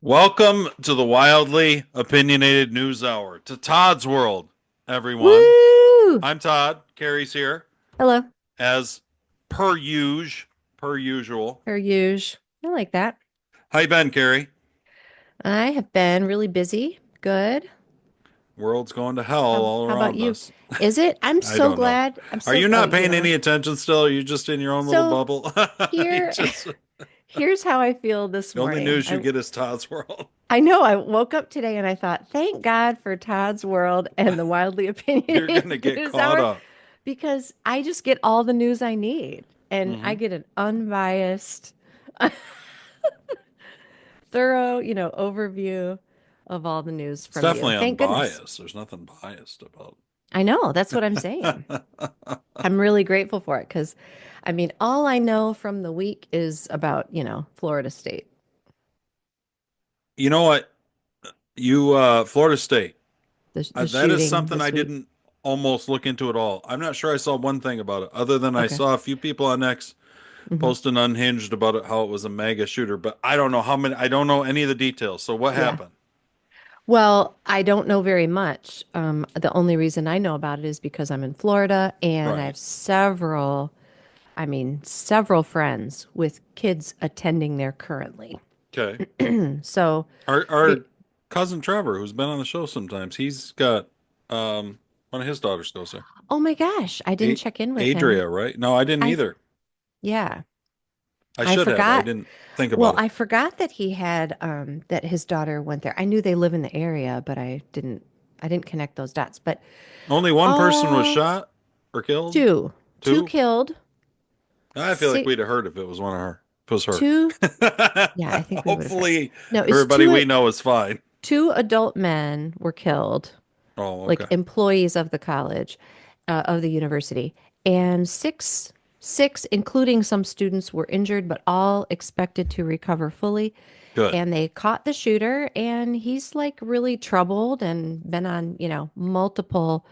Welcome to the wildly opinionated news hour, to Todd's world, everyone. Woo! I'm Todd. Carrie's here, Hello. as per usual. Per usual. I like that. How you been, Carrie? I have been really busy. Good. World's going to hell all How about around you? us. Is it? I'm I so don't know. glad. Are you Oh, not you paying know. any attention still? Are you just in your own little So bubble? You here just here's how I feel this the only morning. news you get is Todd's world. I know I woke up today and I thought, thank God for Todd's World and the wildly You're gonna opinionated get news caught hour up. because I just get all the news I need and I Hmm. get an unbiased, thorough, overview of all the news It's from you. definitely Thank goodness. unbiased. There's nothing biased about I know, that's what I'm saying. it. I'm really grateful for it because, I mean, all I know from the week is about, Florida State, You know what? Florida State. the That is shooting something I this week. didn't almost look into at all. I'm not sure I saw one thing about it, other than I Okay. saw a few people on X Hmm. posting unhinged about it, how it was a mega shooter. But I don't know how many. I don't know any of the details. So what Yeah. happened? Well, I don't know very much. The only reason I know about it is because I'm in Florida and I Right. have several friends with kids attending there currently. Okay. So, Our ve- cousin Trevor, who's been on the show sometimes, he's got one of his daughters goes there. oh my gosh, I didn't A check in with him. Adria, right? No, I didn't I, either. yeah, I I should have. I forgot. didn't think Well, about it. I forgot that he had that his daughter went there. I knew they live in the area, but I didn't connect those dots. But Only one person was all shot or killed. two Two. killed, I feel like six, we'd have heard if it was one of her. If it was her. two. Yeah, I think we would have heard. Hopefully, No, it's everybody we know is fine. two adult men were killed, Oh, like okay. employees of the college, of the university, and six, including some students, were injured, but all expected to recover fully. Good. And they caught the shooter, and he's like really troubled and been on, multiple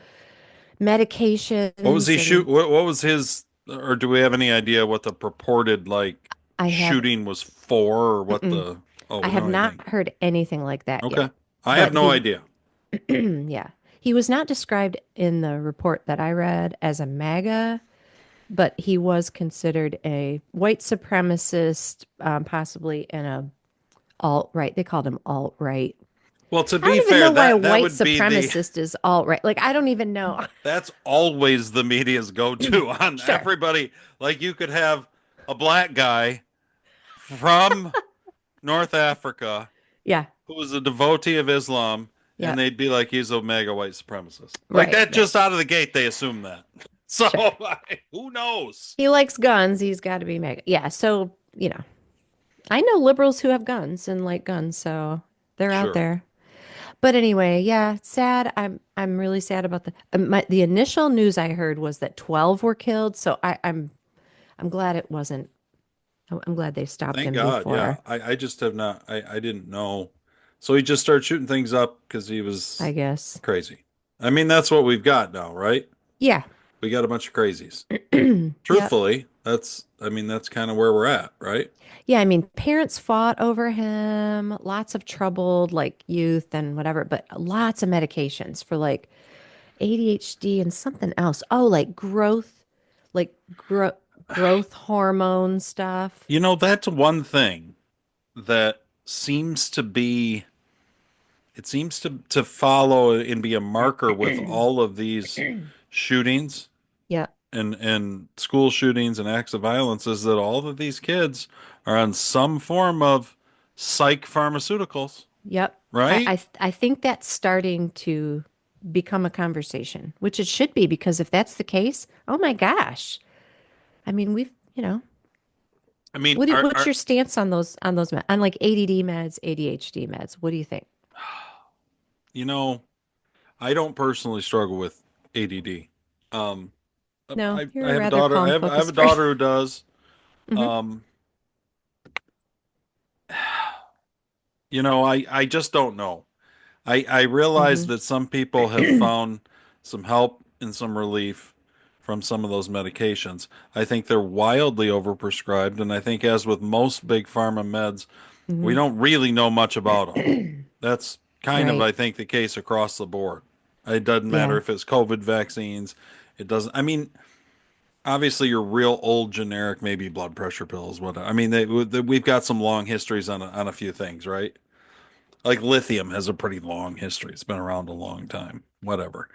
What was medications. he And shoot? What was his? Or do we have any idea what the purported like I have, shooting was for, or what mm-mm, the? Oh, I we have don't know not anything. heard anything like that Okay. yet. I have But no he, idea. yeah, he was not described in the report that I read as a MAGA, but he was considered a white supremacist, possibly in a alt-right. They called him alt-right. Well, to I be don't even fair, know why a that white would be the supremacist is alt-right. Like, I don't even know. that's always the media's go-to on Sure. everybody. Like you could have a black guy from North Africa Yeah. who was a devotee of Islam, and Yep. they'd be like, he's a mega white supremacist. Like Right. that Right. just out of the gate, they assume that. So Sure. who knows? He likes guns. He's got to be mega. Yeah. So, I know liberals who have guns and like guns, so they're out Sure. there. But anyway, yeah, sad. I'm really sad about the initial news I heard was that 12 were killed. So I'm glad it wasn't. I'm glad they stopped Thank him God. Yeah. before, I just have not, I didn't know. So he just started shooting things up because he I was guess. crazy. I mean, that's what we've got now, right? Yeah. We got a bunch of crazies. Yep. Truthfully, I mean, that's kind of where we're at, right? Yeah, I mean, parents fought over him, lots of troubled like youth and whatever, but lots of medications for like ADHD and something else. Oh, like growth hormone stuff. That's one thing that seems to be it seems to follow and be a marker with all of these shootings Yeah. and school shootings and acts of violence is that all of these kids are on some form of psych pharmaceuticals, Yep. right? I think that's starting to become a conversation, which it should be because if that's the case, oh my gosh. I mean, I mean, what's your stance on on like ADD meds, ADHD meds? What do you think? you know, I don't personally struggle with ADD. Um, No, I you're a have a rather daughter. calm, I have a focused person. daughter who does. Hmm. Um, I just don't know. I realize Hmm. that some people have found some help and some relief from some of those medications. I think they're wildly overprescribed, and I think, as with most big pharma meds, We Hmm. don't really know much about them. That's kind of, Right. I think, the case across the board. It doesn't matter Yeah. if it's COVID vaccines. It doesn't. I mean, obviously, your real old generic, maybe blood pressure pills. Whatever. I mean, we've got some long histories on a few things, right? Like lithium has a pretty long history. It's been around a long time. Whatever.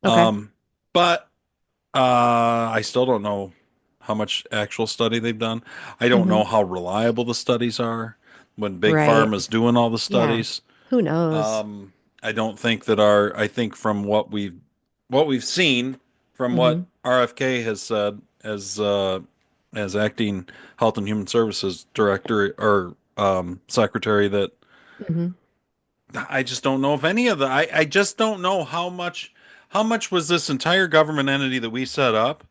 Okay. Um, but I still don't know how much actual study they've done. I don't Hmm. know how reliable the studies are when Big Right. Pharma's doing all the Yeah. studies. Who knows? Um, I don't think that our, I think from what we've seen from what Hmm. RFK has said as acting Health and Human Services director or secretary, that Hmm. I just don't know if any of the I just don't know how much was this entire government entity that we set up,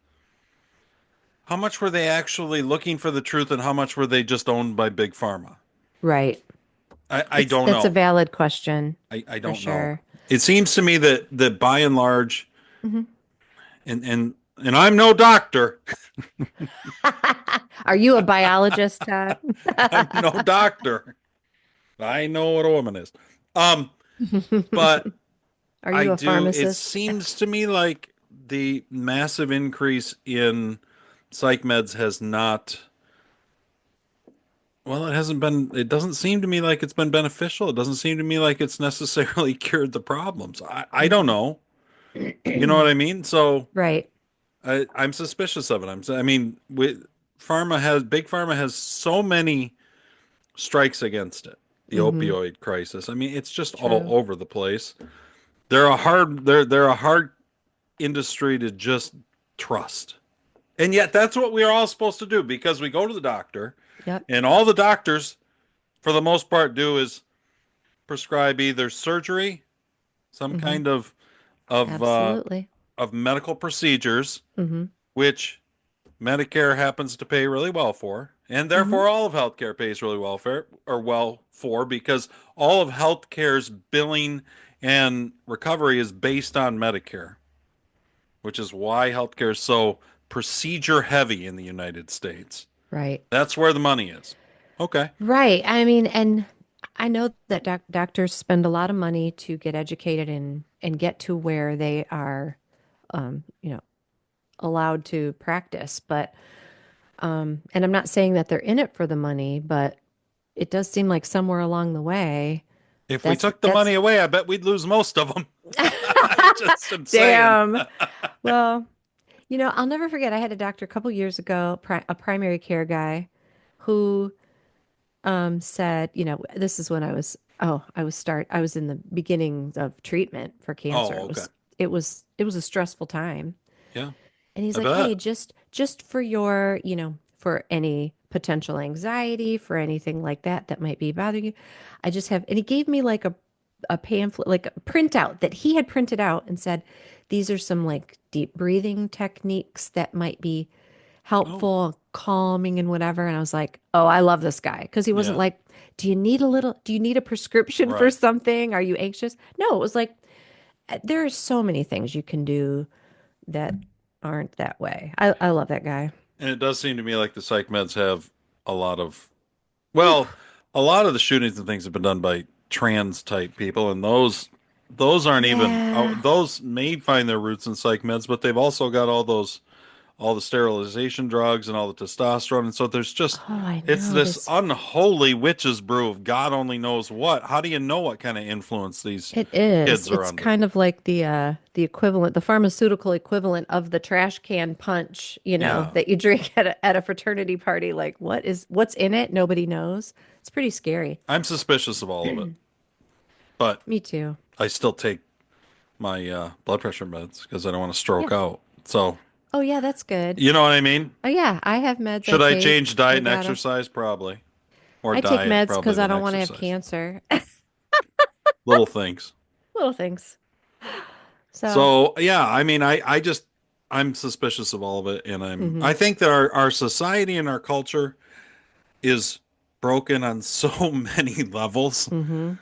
how much were they actually looking for the truth, and how much were they just owned by big pharma? Right. I It's don't that's a know. valid question I for don't know. sure. It seems to me that by and large, Hmm. and I'm no doctor. Are you a biologist, Todd? I'm no doctor. I know what a woman is. Um, but Are I you a do. It pharmacist? seems to me like the massive increase in psych meds has not. Well, it hasn't been. It doesn't seem to me like it's been beneficial. It doesn't seem to me like it's necessarily cured the problems. I don't Hmm. know. You know what I mean? So Right. I'm suspicious of it. I mean, big pharma has so many strikes against it. The Hmm. opioid crisis. I mean, it's just all True. over the place. They're a hard industry to just trust. And yet that's what we're all supposed to do, because we go to the doctor Yep. and all the doctors for the most part do is prescribe either surgery, some Hmm. kind of uh, Absolutely. of medical procedures, Hmm. which Medicare happens to pay really well for, and Hmm. therefore all of healthcare pays really well for, because all of healthcare's billing and recovery is based on Medicare, which is why healthcare is so procedure heavy in the United States. Right. That's where the money is. Okay. Right. I mean, and I know that doctors spend a lot of money to get educated and get to where they are, you know, allowed to practice. But and I'm not saying that they're in it for the money, but it does seem like somewhere along the way, If we that's took the that's money away, I bet we'd lose most of them. I just am saying. damn. Well, I'll never forget. I had a doctor a couple years ago, a primary care guy, who said, this is when I was in the beginning of treatment for cancer. Oh, okay. It was a stressful time. Yeah, And he's I like, "Hey, bet. just for your, for any potential anxiety, for anything like that that might be bothering you, I just have," and he gave me like a pamphlet, like a printout that he had printed out and said, "These are some like deep breathing techniques that might be Oh, helpful, calming and whatever." And I was like, "Oh, I love this guy." Because he wasn't yeah. like, do you need a prescription for Right. something? Are you anxious? No, it was like, there are so many things you can do that aren't that way. I love that guy. And it does seem to me like the psych meds have a lot of, well, Oof. a lot of the shootings and things have been done by trans type people, and those aren't even, Yeah. those may find their roots in psych meds, but they've also got all the sterilization drugs and all the testosterone. And so there's just, Oh, I it's know this this. unholy witch's brew of God only knows what. How do you know what kind of influence these It is. kids are It's under? kind of like the equivalent, the pharmaceutical equivalent of the trash can punch, Yeah. that you drink at a fraternity party. Like, what's in it? Nobody knows. It's pretty scary. I'm suspicious of all of it, but Me too. I still take my blood pressure meds because I don't want to Yeah. stroke out. So, Oh yeah, that's good. you know what I mean? Oh yeah, I have meds I Should I take. change diet I and got 'em. exercise? Probably. Or I take diet, meds probably, because I than don't want to have exercise. cancer. Little things. Little things. So, So, yeah, I mean, I'm suspicious of all of it. And hmm. I think that our society and our culture is broken on so many levels. Hmm.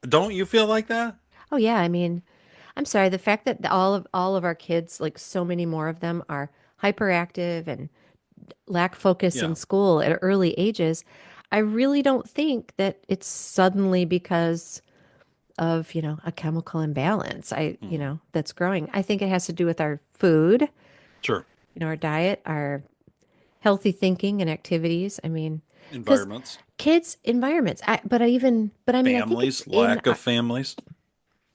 Don't you feel like that? Oh yeah, I mean, I'm sorry, the fact that all of our kids, like so many more of them, are hyperactive and lack focus in Yeah. school at early ages. I really don't think that it's suddenly because of, a chemical imbalance. Hmm. That's growing. I think it has to do with our food, Sure. our diet, our healthy thinking and activities. I mean, because Environments, kids' environments. But I mean, I think it's families, in lack of families.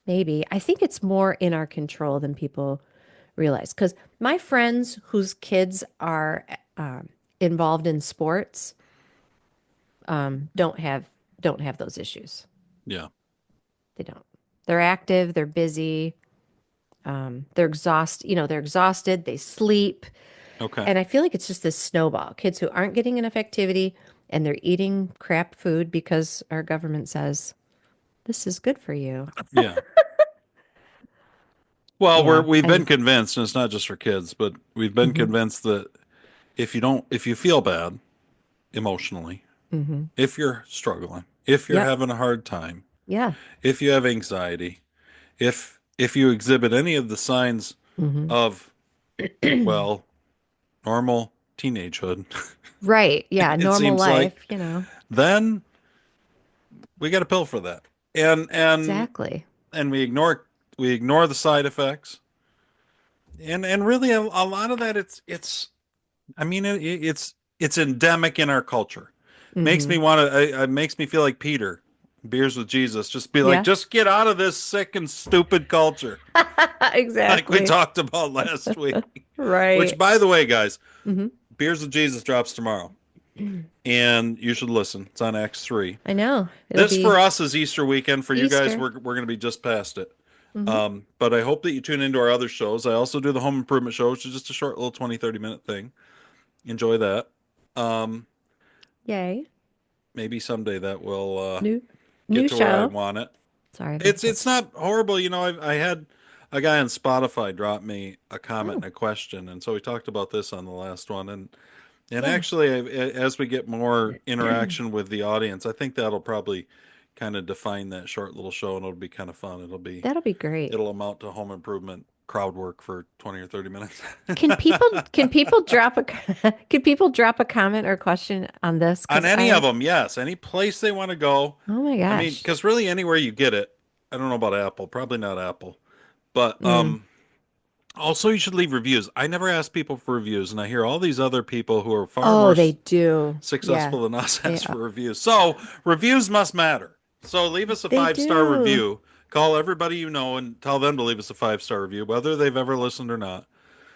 maybe. I think it's more in our control than people realize. Because my friends whose kids are involved in sports don't have those issues. Yeah. They don't. They're active. They're busy. They're exhausted. They're exhausted. They sleep, Okay. and I feel like it's just this snowball. Kids who aren't getting enough activity and they're eating crap food because our government says this is good for you. Yeah. Well, Yeah, we've I been just. convinced, and it's not just for kids, but we've been Hmm. convinced that if you feel bad emotionally, Hmm. if you're struggling, if you're Yep. having a hard time, Yeah. if you have anxiety, if you exhibit any of the signs Hmm. of, well, normal teenagehood, Right. Yeah. it Normal seems like, life. then we got a pill for that. And and Exactly. and we ignore the side effects. And really a lot of that it's I mean it's endemic in our culture. Makes Hmm. me want to it makes me feel like Peter, Beers with Jesus, just be like Yeah. just get out of this sick and stupid culture like we Exactly. talked about last week. Which Right. by the way, guys, Hmm. Beers with Jesus drops tomorrow. And you should listen. It's on X3. I know. It'll This for be us is Easter weekend. For you guys, Easter. we're going to be just past it. Hmm. But I hope that you tune into our other shows. I also do the home improvement show, which is just a short little 20, 30 minute thing. Enjoy that. Um, Yay. maybe someday that will New get new to where I show. want it. Sorry, that's so. It's not horrible. I had a guy on Spotify drop me a comment Oh, and a question, and so we talked about this on the last one. And yeah. actually, as we get more interaction with the audience, I think that'll probably kind of define that short little show, and it'll be kind of fun. That'll be great. It'll amount to home improvement crowd work for 20 or 30 minutes. Can people drop a can people drop a comment or question on this? On Because any of them, yes, any place they want to go. oh my I mean, gosh. because really anywhere you get it, I don't know about Apple, probably not Apple, but Mm. also you should leave reviews. I never ask people for reviews, and I hear all these other people who are far Oh, more they do. Yeah, successful than us they ask for reviews. So reviews must matter. So leave us a they 5 star do. review. Call everybody you know and tell them to leave us a 5 star review, whether they've ever listened or not.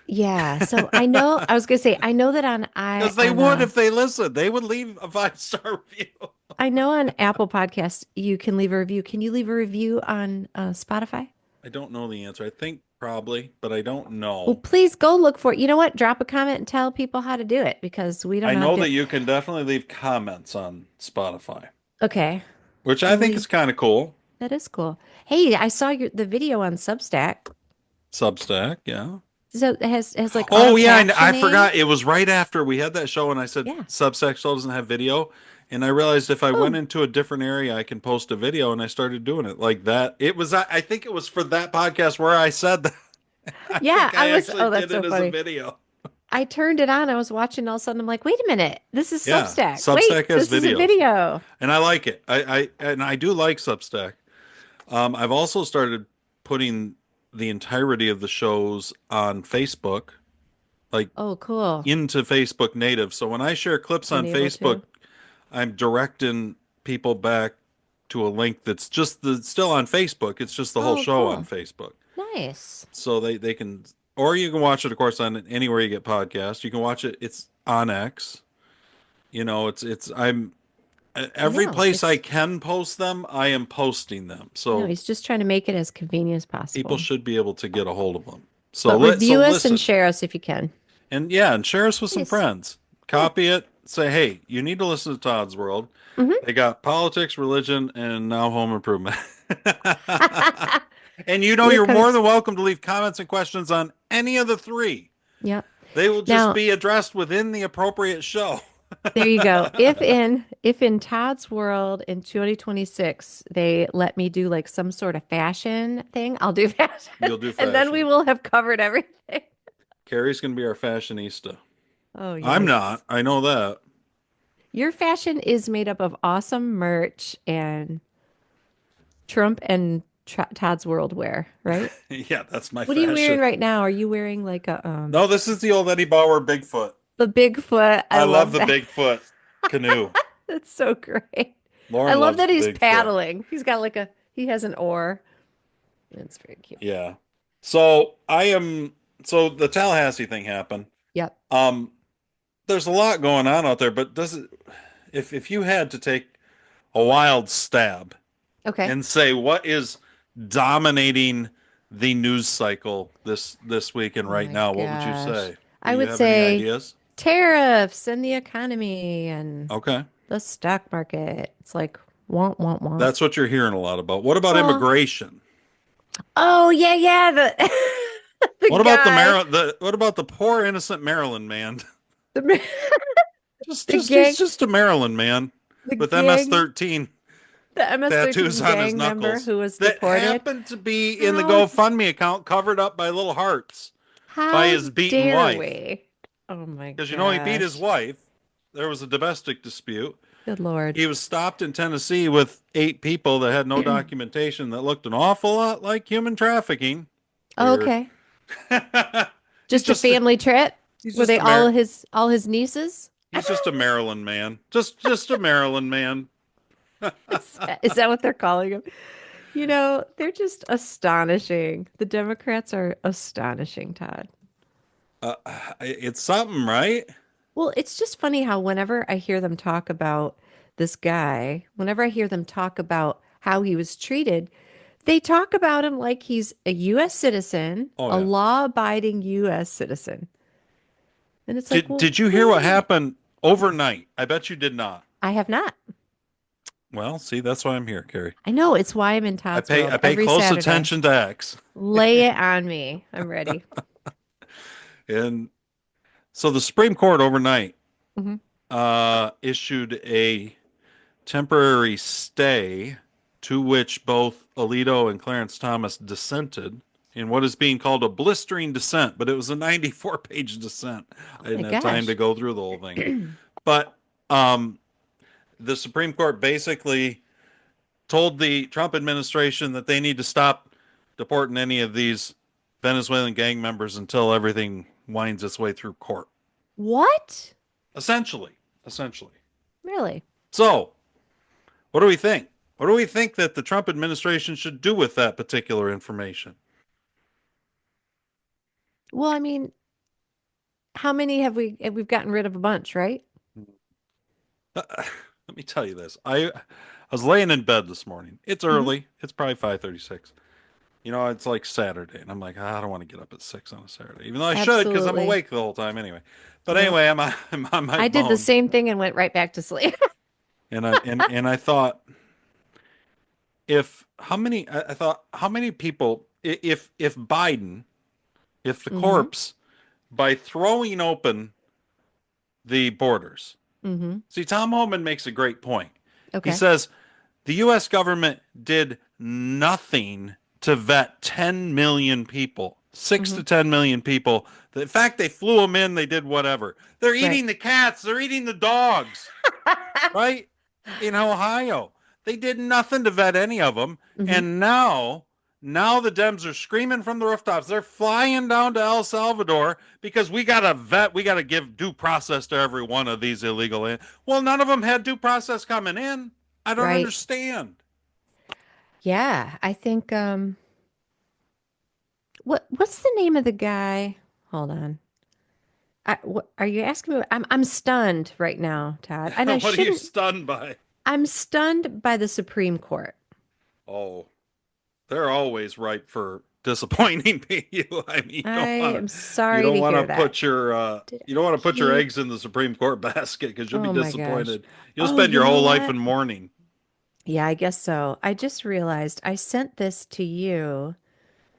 Yeah. So I know. I was gonna say I know that Because they would if they listened. They would leave a 5 star review. I know on Apple Podcasts you can leave a review. Can you leave a review on Spotify? I don't know the answer. I think probably, but I don't Well, know. please go look for it. You know what? Drop a comment and tell people how to do it because we don't I know how to know do that it. you can definitely leave comments on Spotify, Okay. which I And think is kind of cool. that is cool. Hey, I saw the video on Substack. Substack, yeah. So it has like auto Oh yeah, I captioning. forgot. It was right after we had that show, and I said Yeah. Substack still doesn't have video, and I realized if I went Boom. into a different area, I can post a video, and I started doing it like that. It was I think it was for that podcast where I said that. I Yeah, think I I was. actually Oh, that's did so it as a funny. video. I turned it on. I was watching. All of a sudden, I'm like, wait a minute. This is Yeah, Substack. Substack Wait, has this is a videos, video. and I like it. I do like Substack. I've also started putting the entirety of the shows on Facebook, like Oh, cool. into Facebook native. So when I share clips Been on able Facebook, to. I'm directing people back to a link that's just still on Facebook. It's just the whole Oh, show on cool. Facebook. Nice. So they can, or you can watch it, of course, on anywhere you get podcasts. You can watch it. It's on X. I'm I every know. place I It's. can post them, I am posting them. I know. So He's just trying to make it as convenient as people possible. should be able to get a hold of them. But So review us and listen, share us if you can. and yeah, and share us with some Please. friends. Yeah. Copy it. Say, hey, you need to listen to Todd's World. Hmm. They got politics, religion, and now home improvement. And We're you're coming. more than welcome to leave comments and questions on any of the three. Yep. They will just Now, be addressed within the appropriate show. there you go. If in Todd's world in 2026 they let me do like some sort of fashion thing, I'll do fashion. You'll do And then we fashion. will have covered everything. Carrie's going to be our fashionista. Oh, I'm yikes. not. I know that. Your fashion is made up of awesome merch and Trump and Todd's World wear, right? Yeah, that's my What are you wearing fashion. right now? Are you wearing like a No, this is the old Eddie Bauer Bigfoot. the Bigfoot? I I love love the that. Bigfoot canoe. That's so great. I Lauren love loves that the he's Bigfoot. paddling. He has an oar. It's very cute. Yeah. So I am so the Tallahassee thing happened. Yep. Um, there's a lot going on out there, but does it if you had to take a wild stab Okay. and say what is dominating the news cycle this week and Oh right my now, what would you gosh. say? Do I you would have any say ideas? tariffs and the economy and Okay. the stock market. It's like womp, womp, womp. That's what you're hearing a lot about. What about Well, immigration? oh yeah, yeah, the the What about guy, the what about the poor innocent Maryland man? the the Just he's gang, just a Maryland man the with gang, MS-13 the tattoos MS-13 on his gang member knuckles who was that deported. happened to be in the How GoFundMe account covered up by little hearts by how his beaten dare wife. we? Oh my Because you know he beat his gosh. wife. There was a domestic dispute. Good Lord. He was stopped in Tennessee with 8 people that had no documentation that looked an awful lot like human trafficking. Oh, Weird. okay. he's Just a just family trip? he's Were just they a Mar all his nieces? he's just a Maryland man. Just a Maryland man. Is that what they're calling him? You know, they're just astonishing. The Democrats are astonishing, Todd. Uh, it's something, right? Well, it's just funny how whenever I hear them talk about this guy, whenever I hear them talk about how he was treated, they talk about him like he's a U.S. citizen, Oh a yeah. law-abiding U.S. citizen. And it's like, well, Did you hear wait a what minute. happened overnight? I bet you did not. I have not. Well, see, that's why I'm here, Carrie. I know it's why I'm in Todd's I world pay every close Saturday. attention to X. Lay it on me. I'm ready. And so the Supreme Court overnight Hmm. issued a temporary stay to which both Alito and Clarence Thomas dissented in what is being called a blistering dissent, but it was a 94-page dissent. Oh I my didn't have time to gosh. go through the whole thing. But um, the Supreme Court basically told the Trump administration that they need to stop deporting any of these Venezuelan gang members until everything winds its way through court. What? Essentially, essentially. Really? So, what do we think? What do we think that the Trump administration should do with that particular information? Well, I mean, how many we've gotten rid of a bunch, right? Let me tell you this. I was laying in bed this morning. It's Hmm. early. It's probably 5:36. You know, it's like Saturday, and I'm like, I don't want to get up at 6 on a Saturday, even though I should because I'm Absolutely. awake the whole time anyway. But Yep. anyway, I'm on my I did the phone, same thing and went right back to sleep. and I thought, if how many I thought how many people if Biden, if the Hmm. corpse, by throwing open the borders. Hmm. See, Tom Homan makes a great point. He Okay. says the US government did nothing to vet 10 million people, 6 Hmm. to 10 million people. In fact, they flew them in, they did whatever. They're Right. eating the cats, they're eating the dogs, right? In Ohio. They did nothing to vet any of them. Hmm. And now the Dems are screaming from the rooftops. They're flying down to El Salvador because we got to vet, we got to give due process to every one of these illegal. Well, none of them had due process coming in. I don't Right. understand. Yeah, I think what's the name of the guy? Hold on. What, are you asking me? I'm stunned right now, Todd. And I What are you shouldn't. stunned by? I'm stunned by the Supreme Court. Oh, they're always ripe for disappointing you. I mean, I am you sorry don't to want to hear that. put your Did you I don't want to put your keep? eggs in the Supreme Court basket because you'll be Oh my gosh. disappointed. You'll Oh, spend you your know whole life what? in mourning. Yeah, I guess so. I just realized I sent this to you.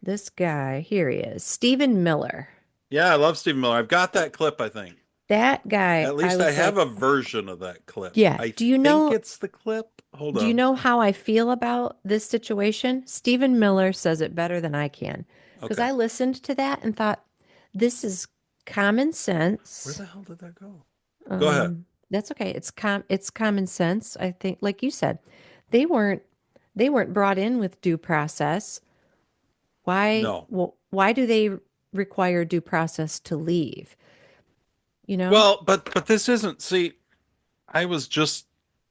This guy, here he is, Stephen Miller. Yeah, I love Stephen Miller. I've got that clip, I think. That guy, At I least I was have like, a version of that clip. yeah, I think it's the clip. Hold do you on. know how I feel about this situation? Stephen Miller says it better than I can. Because Okay. I listened to that and thought, this is common Where sense. the hell did that go? Go ahead. That's okay. It's common sense. I think, like you said, they weren't they weren't brought in with due process. No. Why do they require due process to leave? You know? Well, but this isn't. See, I was just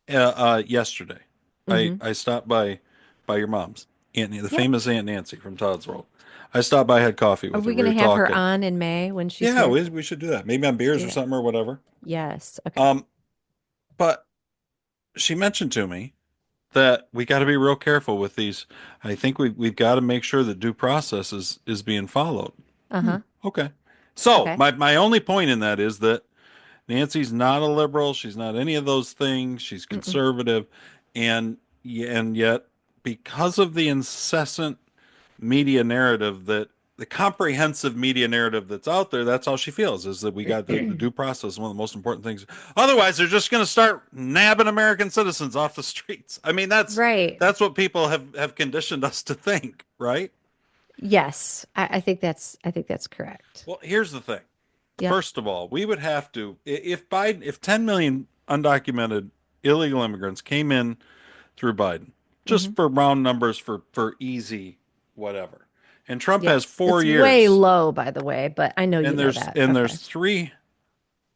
yesterday. Mm-hmm. I stopped by your mom's the Yep. famous Aunt Nancy from Todd's World. I stopped by, had coffee Are with her. we We gonna were have her talking. on in May when she's Yeah, here? we should do that. Maybe on Let's beers do or that. something or whatever. Yes. Okay. Um, but she mentioned to me that we got to be real careful with these. I think we've got to make sure that due process is being followed. Uh-huh. Okay. So Okay. my only point in that is that Nancy's not a liberal. She's not any of those things. She's Mm-mm. conservative, and yet because of the incessant media narrative that the comprehensive media narrative that's out there, that's how she feels is that we got the due process is one of the most important things. Otherwise, they're just going to start nabbing American citizens off the streets. I mean, Right. that's what people have conditioned us to think, right? Yes. I think that's correct. Well, here's the thing. Yep. First of all, we would have to if 10 million undocumented illegal immigrants came in through Biden, Mm-hmm. just for round numbers for easy whatever. And Trump Yep. has four It's way years, low, by the way, but I know you and know there's that. and there's Okay.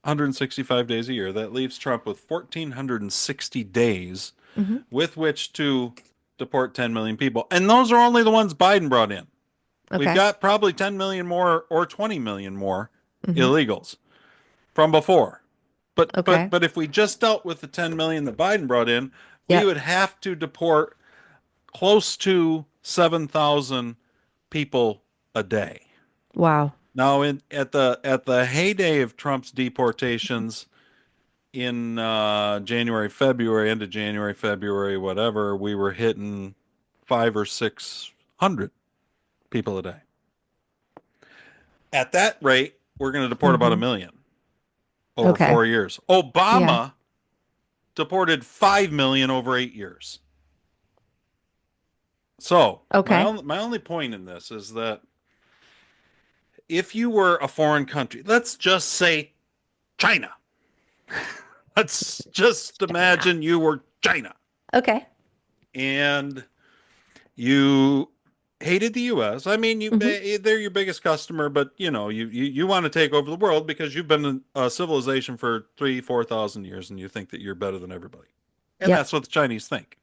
365 days a year. That leaves Trump with 1,460 days Mm-hmm. with which to deport 10 million people. And those are only the ones Biden brought in. We've Okay. got probably 10 million more or 20 million more Mm-hmm. illegals from before. Okay. But if we just dealt with the 10 million that Biden brought in, we Yep. would have to deport close to 7,000 people a day. Wow. Now, in at the heyday of Trump's deportations in January, February, end of January, February, whatever, we were hitting 500 or 600 people a day. At that rate, we're going to deport about a Mm-hmm. million over Okay. 4 years. Yeah. Obama deported 5 million over 8 years. So Okay. my only point in this is that if you were a foreign country, let's just say China. Let's just China. imagine you were China Okay. and you hated the U.S. I mean, Mm-hmm. they're your biggest customer, but you want to take over the world because you've been a civilization for 3, 4,000 years, and you think that you're better than everybody, and Yep. that's what the Chinese think.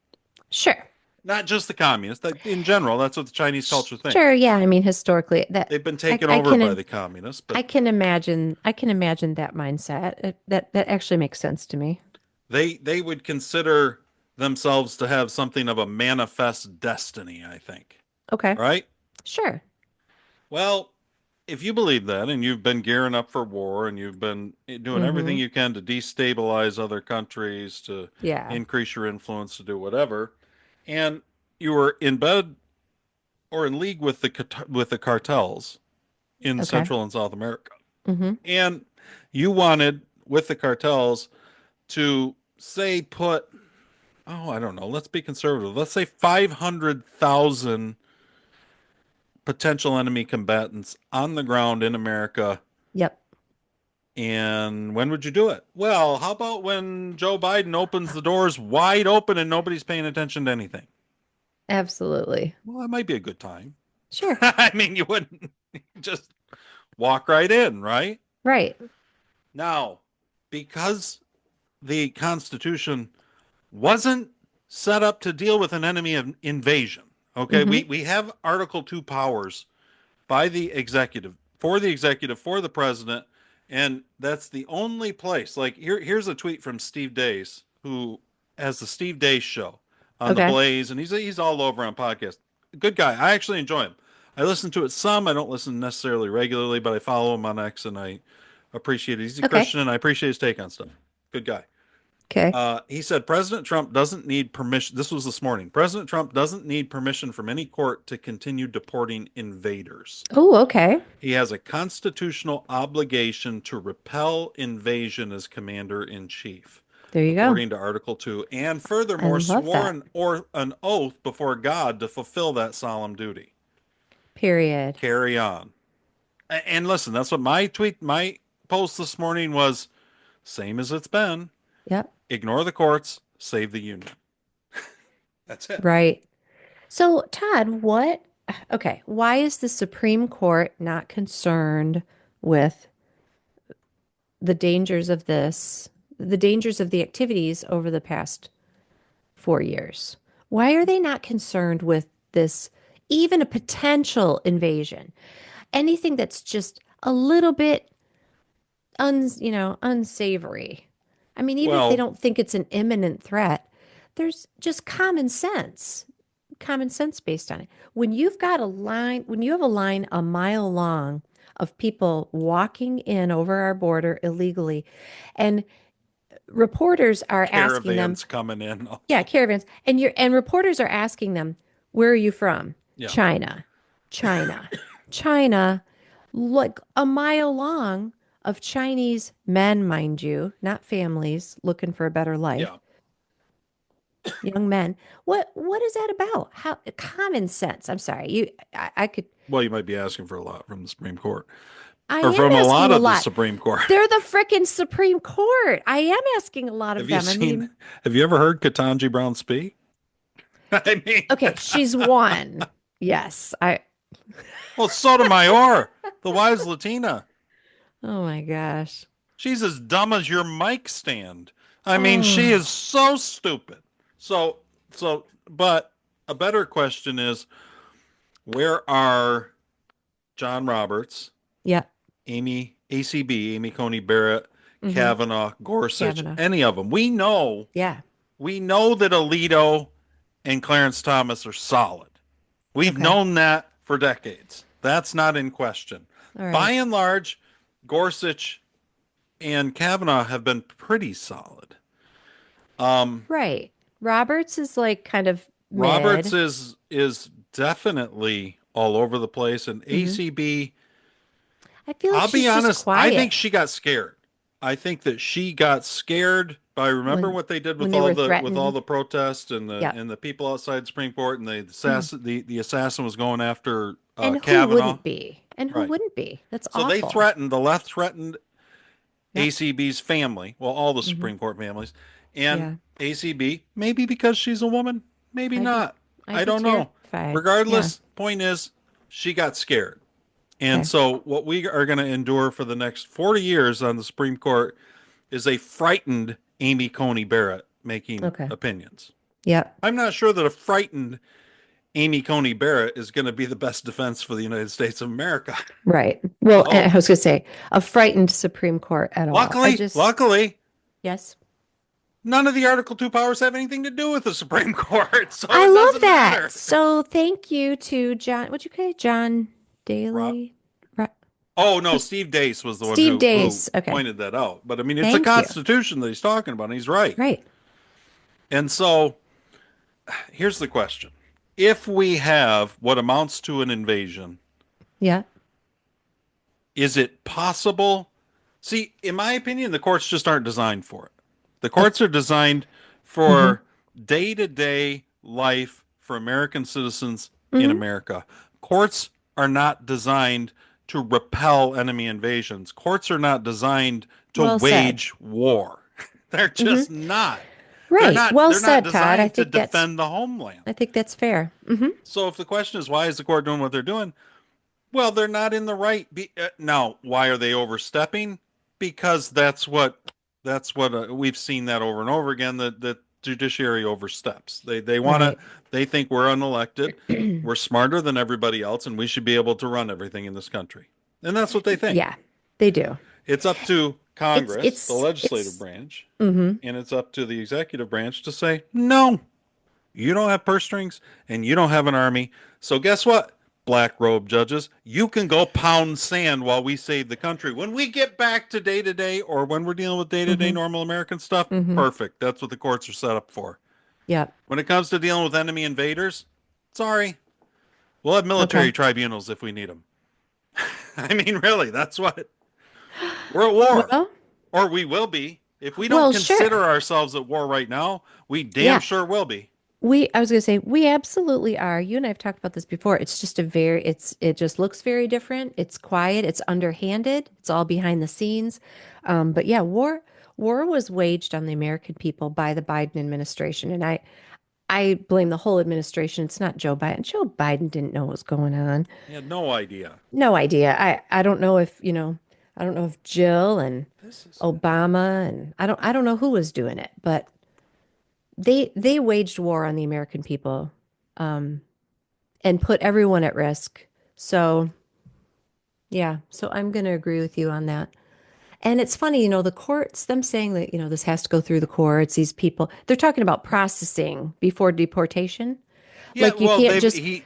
Sure. Not just the communists. In general, that's what the Chinese culture Sure. thinks. Yeah. I mean, historically, They've been I, taken I over by can the communists, I but can imagine that mindset. That actually makes sense to me. they would consider themselves to have something of a manifest destiny, I think. Okay. Right? Sure. Well, if you believe that and you've been gearing up for war and you've been doing everything Mm-hmm. you can to destabilize other countries, to Yeah. increase your influence, to do whatever, and you were in bed or in league with the cartels in Okay. Central and South America, Mm-hmm. and you wanted with the cartels to say put I don't know, let's be conservative. Let's say 500,000 potential enemy combatants on the ground in America. Yep. And when would you do it? Well, how about when Joe Biden opens the doors wide open and nobody's paying attention to anything? Absolutely. Well, that might be a good time. Sure. I mean, you wouldn't just walk right in, right? Right. Now, because the Constitution wasn't set up to deal with an enemy of invasion. Okay, Mm-hmm. we have Article 2 powers by the executive, for the president, and that's the only place. Like here's a tweet from Steve Dace, who has the Steve Dace show on the Okay. Blaze, and he's all over on podcasts. Good guy. I actually enjoy him. I listen to it some. I don't listen necessarily regularly, but I follow him on X, and I appreciate it. He's a Okay. Christian, and I appreciate his take on stuff. Good guy. Okay. He said President Trump doesn't need permission. This was this morning. President Trump doesn't need permission from any court to continue deporting invaders. Oh, okay. He has a constitutional obligation to repel invasion as commander in chief, There you go. according to Article 2, and I furthermore love that. sworn or an oath before God to fulfill that solemn duty. Period. Carry on. And listen, that's what my post this morning was, same as it's been. Yep. Ignore the courts, save the union. That's it. Right. So, Todd, okay, why is the Supreme Court not concerned with the dangers of the dangers of the activities over the past 4 years? Why are they not concerned with this, even a potential invasion? Anything that's just a little bit unsavory. I mean, even if they Well, don't think it's an imminent threat, there's just common sense based on it. When you have a line a mile long of people walking in over our border illegally, and reporters are asking them, caravans coming in. yeah, caravans, and reporters are asking them, where are you from? Yeah. China, China, China, like a mile long of Chinese men, mind you, not families looking for a better life, Yeah. young men. What is that about? How common sense. I'm sorry. I could Well, you might be asking for a lot from the Supreme Court I or am from a lot asking a of the lot. Supreme Court. They're the frickin' Supreme Court. I am asking a lot of Have you them. I seen, mean, have you ever heard Ketanji Brown speak? I mean, okay, she's one. Yes. I well, Sotomayor, the wise Latina. Oh my gosh. She's as dumb as your mic stand. I mean, she is Oh, so stupid. So, but a better question is, where are John Roberts, yeah. Amy Coney Barrett, Mm-hmm. Kavanaugh, Gorsuch, Kavanaugh. any of them? Yeah. We know that Alito and Clarence Thomas are solid. We've Okay. known that for decades. That's not in question. All By right. and large, Gorsuch and Kavanaugh have been pretty solid. Um, Right. Roberts is like kind of Roberts mid. is definitely all over the place, and Mm-hmm. ACB. I feel like I'll be she's just honest. I think quiet she got scared. I think that she got scared by remember when what they did when they were with all threatened. the protests Yeah. and the people outside the Supreme Court and Mm. the assassin was going after And who Kavanaugh. wouldn't be? And who Right. wouldn't be? That's So awful. the left threatened Yep. ACB's family, well, all the Mm-hmm. Supreme Court families, and Yeah. ACB, maybe because she's a woman, maybe I'd be not. I'd I be don't know. terrified. Yeah. Regardless, point is, she got scared. And Okay. so, what we are going to endure for the next 40 years on the Supreme Court is a frightened Amy Coney Barrett making Okay. opinions. Yep. I'm not sure that a frightened Amy Coney Barrett is going to be the best defense for the United States of America. Right. Well, I So, was gonna say a frightened Supreme Court at all. luckily, Yes. none of the Article 2 powers have anything to do with the Supreme Court, so I it love doesn't that. matter. So thank you to John. What'd you say? John Rob? Daly? Right. Oh no, Who's Steve Dace was the one Steve who Dace? Okay. pointed that out. But I mean, it's the Thank you. Constitution that he's talking about, and he's right. Right. And so here's the question: if we have what amounts to an invasion, Yeah. is it possible? See, in my opinion, the courts just aren't designed for it. The Uh, courts are designed mm-hmm. for day to day life for American citizens in Mm-hmm. America. Courts are not designed to repel enemy invasions. Courts are not designed to Well said. wage war. They're Mm-hmm. just not. Right. Well They're not said, Todd. designed to defend the homeland. I think that's fair. Mm-hmm. So if the question is why is the court doing what they're doing? Well, they're not in the right. Now, why are they overstepping? Because that's what we've seen that over and over again. That the judiciary oversteps. They want to. Right. They think we're unelected. We're smarter than everybody else, and we should be able to run everything in this country. And that's what they think. Yeah, they do. It's up to It's Congress, the it's legislative it's branch, mm-hmm. and it's up to the executive branch to say no. You don't have purse strings and you don't have an army. So guess what? Black robe judges, you can go pound sand while we save the country. When we get back to day or when we're dealing with day to day Mm-hmm. normal American stuff, Mm-hmm. perfect. That's what the courts are set up for. Yep. When it comes to dealing with enemy invaders, sorry, we'll have military Okay. tribunals if we need them. I mean, really, that's what we're at war, Well, or we will be. If we don't well, consider sure. ourselves at war right now, we damn Yeah. sure will be. I was gonna say, we absolutely are. You and I have talked about this before. It's just it just looks very different. It's quiet. It's underhanded. It's all behind the scenes. But yeah, War was waged on the American people by the Biden administration, and I blame the whole administration. It's not Joe Biden. Joe Biden didn't know what was going on. He had no idea. No idea. I don't know if, I don't know if Jill and This is Obama and I don't know who was doing it, but they waged war on the American people, and put everyone at risk. So, yeah, so I'm going to agree with you on that. And it's funny, the courts, them saying that, this has to go through the courts, these people, they're talking about processing before deportation. yeah. Like you Well, can't they've just, he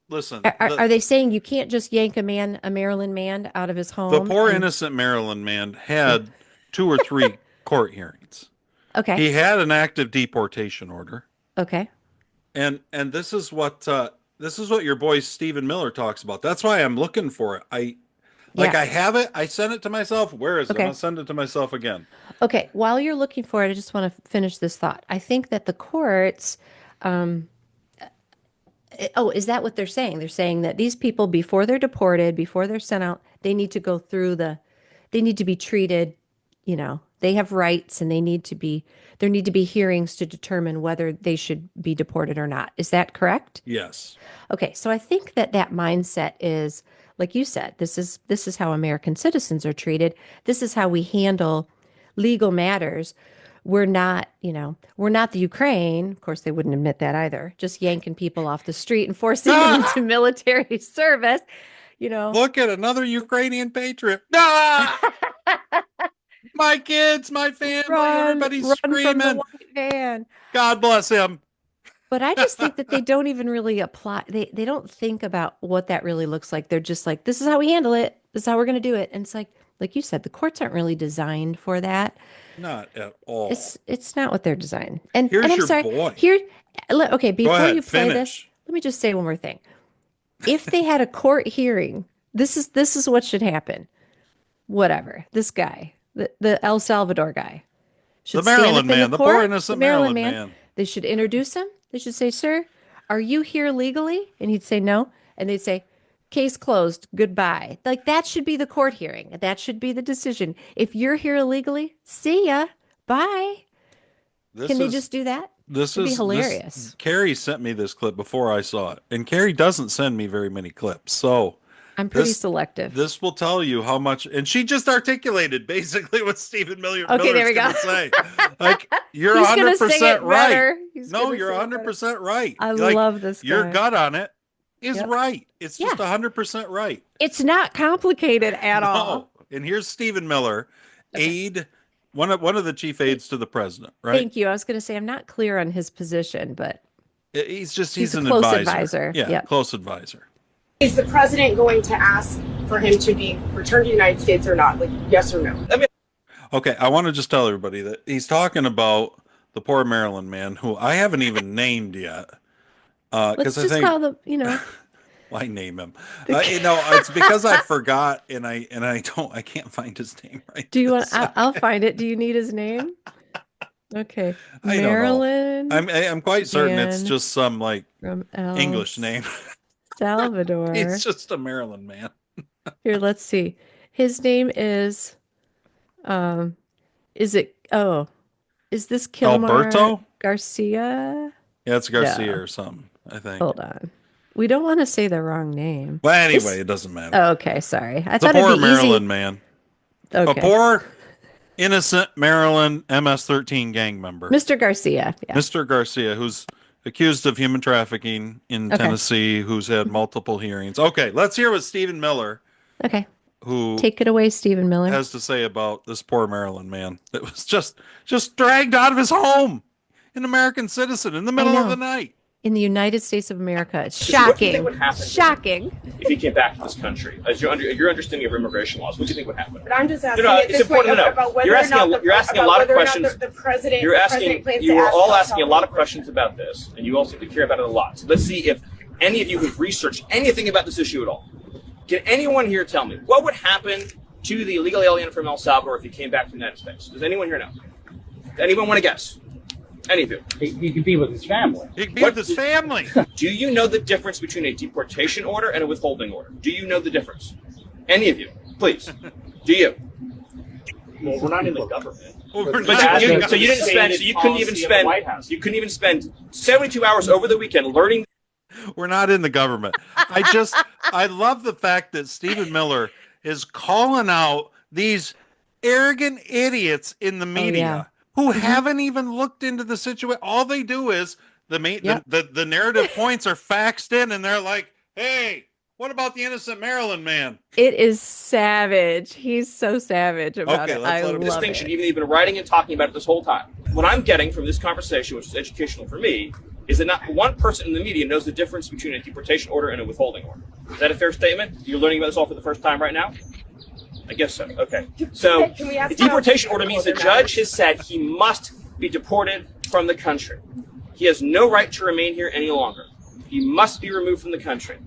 listen. are they saying you can't just yank a Maryland man out of his The home poor and, innocent Maryland man yeah, had 2 or 3 court hearings. okay, He had an active deportation order, okay, and this is what your boy Stephen Miller talks about. That's why I'm looking for it. yeah, I have it. I sent it to myself. Where is it? I'm okay, gonna send it to myself again. okay. While you're looking for it, I just want to finish this thought. I think that the courts, um, oh, is that what they're saying? They're saying that these people, before they're deported, before they're sent out, they need to go through they need to be treated, they have rights and there need to be hearings to determine whether they should be deported or not. Is that correct? Yes. Okay, so I think that that mindset is, like you said, this is how American citizens are treated. This is how we handle legal matters. We're not the Ukraine. Of course, they wouldn't admit that either. Just yanking people off the street and forcing them Ah! into military service. You know, Look at another Ukrainian patriot. Ah! My kids, my family, everybody's run from the screaming. white van. God bless him. But I just think that they don't even really apply. They don't think about what that really looks like. They're just like, this is how we handle it. This is how we're going to do it. And it's like you said, the courts aren't really designed for that. Not at all. It's not what they're designed. And Here's I'm your sorry. boy. Okay, Go before you ahead, play this, finish. let me just say one more thing. If they had a court hearing, this is what should happen. Whatever. This guy, the El Salvador guy, The should stand up Maryland in the man, the poor court, the innocent Maryland Maryland man. man. They should introduce him. They should say, "Sir, are you here legally?" And he'd say, "No." And they'd say, "Case closed. Goodbye." Like that should be the court hearing. That should be the decision. If you're here illegally, see ya. Bye. This Can they is just do that? this It'd be is this hilarious. Carrie sent me this clip before I saw it. And Carrie doesn't send me very many clips. So I'm pretty this selective. this will tell you how much, and she just articulated basically what Stephen Okay, there Miller's we go. gonna say. Like, you're He's gonna sing 100% it right. better. He's No, gonna you're sing it better. 100% right. I Like, love this your guy. gut on it is Yep. right. It's just Yeah. 100% right. It's not complicated at No. all. And here's Stephen Miller, Okay. aide, one of the chief aides to the president, right? Thank you. I was going to say I'm not clear on his position, but he's He's a an close advisor. advisor. Yeah, Yep. close advisor. Is the president going to ask for him to be returned to the United States or not? Like, yes or no? Okay, I want to just tell everybody that he's talking about the poor Maryland man who I haven't even named yet. Let's Because I just think call them, why name him? the, It's because I forgot and I can't find his name right do you this want, second. I'll find it. Do you need his name? Okay. I don't know. Maryland I'm quite certain it's man just some like from El English name. Salvador. He's just a Maryland man. Here, let's see. His name um, is it, oh, is this Kilmar Alberto? Garcia? Yeah, it's Garcia No, or something, I think. hold on. We don't want to say the wrong name. Well, This, anyway, it doesn't matter. oh, okay, sorry. I It's a thought it'd poor be Maryland easy. man. A Okay. poor, innocent Maryland MS-13 gang member, Mr. Garcia. Yeah. Mr. Garcia, who's accused of human trafficking in Okay. Tennessee, who's had multiple hearings. Okay, let's hear what Stephen Miller, Okay. who Take it away, Stephen Miller. has to say about this poor Maryland man that was just dragged out of his home, an American citizen, in the I middle of the know. night. In the United States of America. It's What do you think shocking. would happen Shocking. if he came back to this country? As your understanding of immigration laws, what do you think would happen? But I'm just asking No, at it's this point important to know. about whether You're or asking not a- the, you're asking a about lot of whether or not questions. the president, You're the asking. president plans You to are ask all El asking a lot of Salvador. questions about this, and you also care about it a lot. So let's see if any of you who've researched anything about this issue at all. Can anyone here tell me what would happen to the illegal alien from El Salvador if he came back to the United States? Does anyone here know? Does anyone want to guess? Any of you? He could be with his family. He could be with his family. Do you know the difference between a deportation order and a withholding order? Do you know the difference? Any of you? Please. Do you? Well, we're not in the government. Well, we're But not- so you didn't spend. So you couldn't even spend. You couldn't even spend 72 hours over the weekend learning. We're not in the government. I love the fact that Stephen Miller is calling out these arrogant idiots in the media who haven't even looked into the situation. All they do is the narrative points are faxed in, and they're like, "Hey, what about the innocent Maryland man?" It is savage. He's so savage about Okay, it. let's I let him- love Distinction, it. even though you've been writing and talking about it this whole time. What I'm getting from this conversation, which is educational for me, is that not one person in the media knows the difference between a deportation order and a withholding order. Is that a fair statement? You're learning about this all for the first time right now? I guess so. Okay. So Can we ask the deportation how- order means the judge has said he must be deported from the country. He has no right to remain here any longer. He must be removed from the country.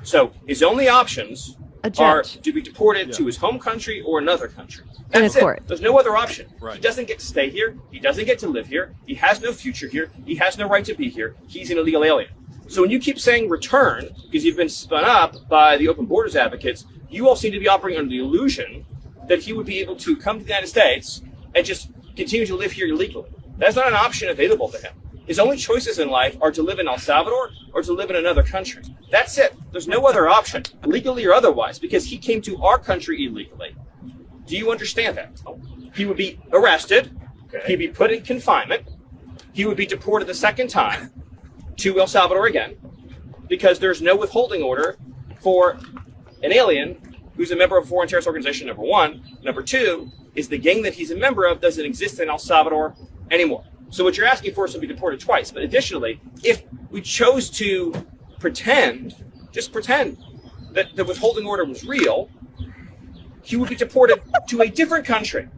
So his only options A are judge. to be deported to his home country or another country. In a That's it. court. There's no other option. Right. He doesn't get to stay here. He doesn't get to live here. He has no future here. He has no right to be here. He's an illegal alien. So when you keep saying return, because you've been spun up by the open borders advocates, you all seem to be operating under the illusion that he would be able to come to the United States and just continue to live here illegally. That's not an option available to him. His only choices in life are to live in El Salvador or to live in another country. That's it. There's no other option, legally or otherwise, because he came to our country illegally. Do you understand that? He would be arrested. He'd be put in confinement. He would be deported the second time to El Salvador again, because there's no withholding order for an alien who's a member of a foreign terrorist organization, number one. Number two is the gang that he's a member of doesn't exist in El Salvador anymore. So what you're asking for is to be deported twice. But additionally, if we chose to just pretend that the withholding order was real, he would be deported to a different country.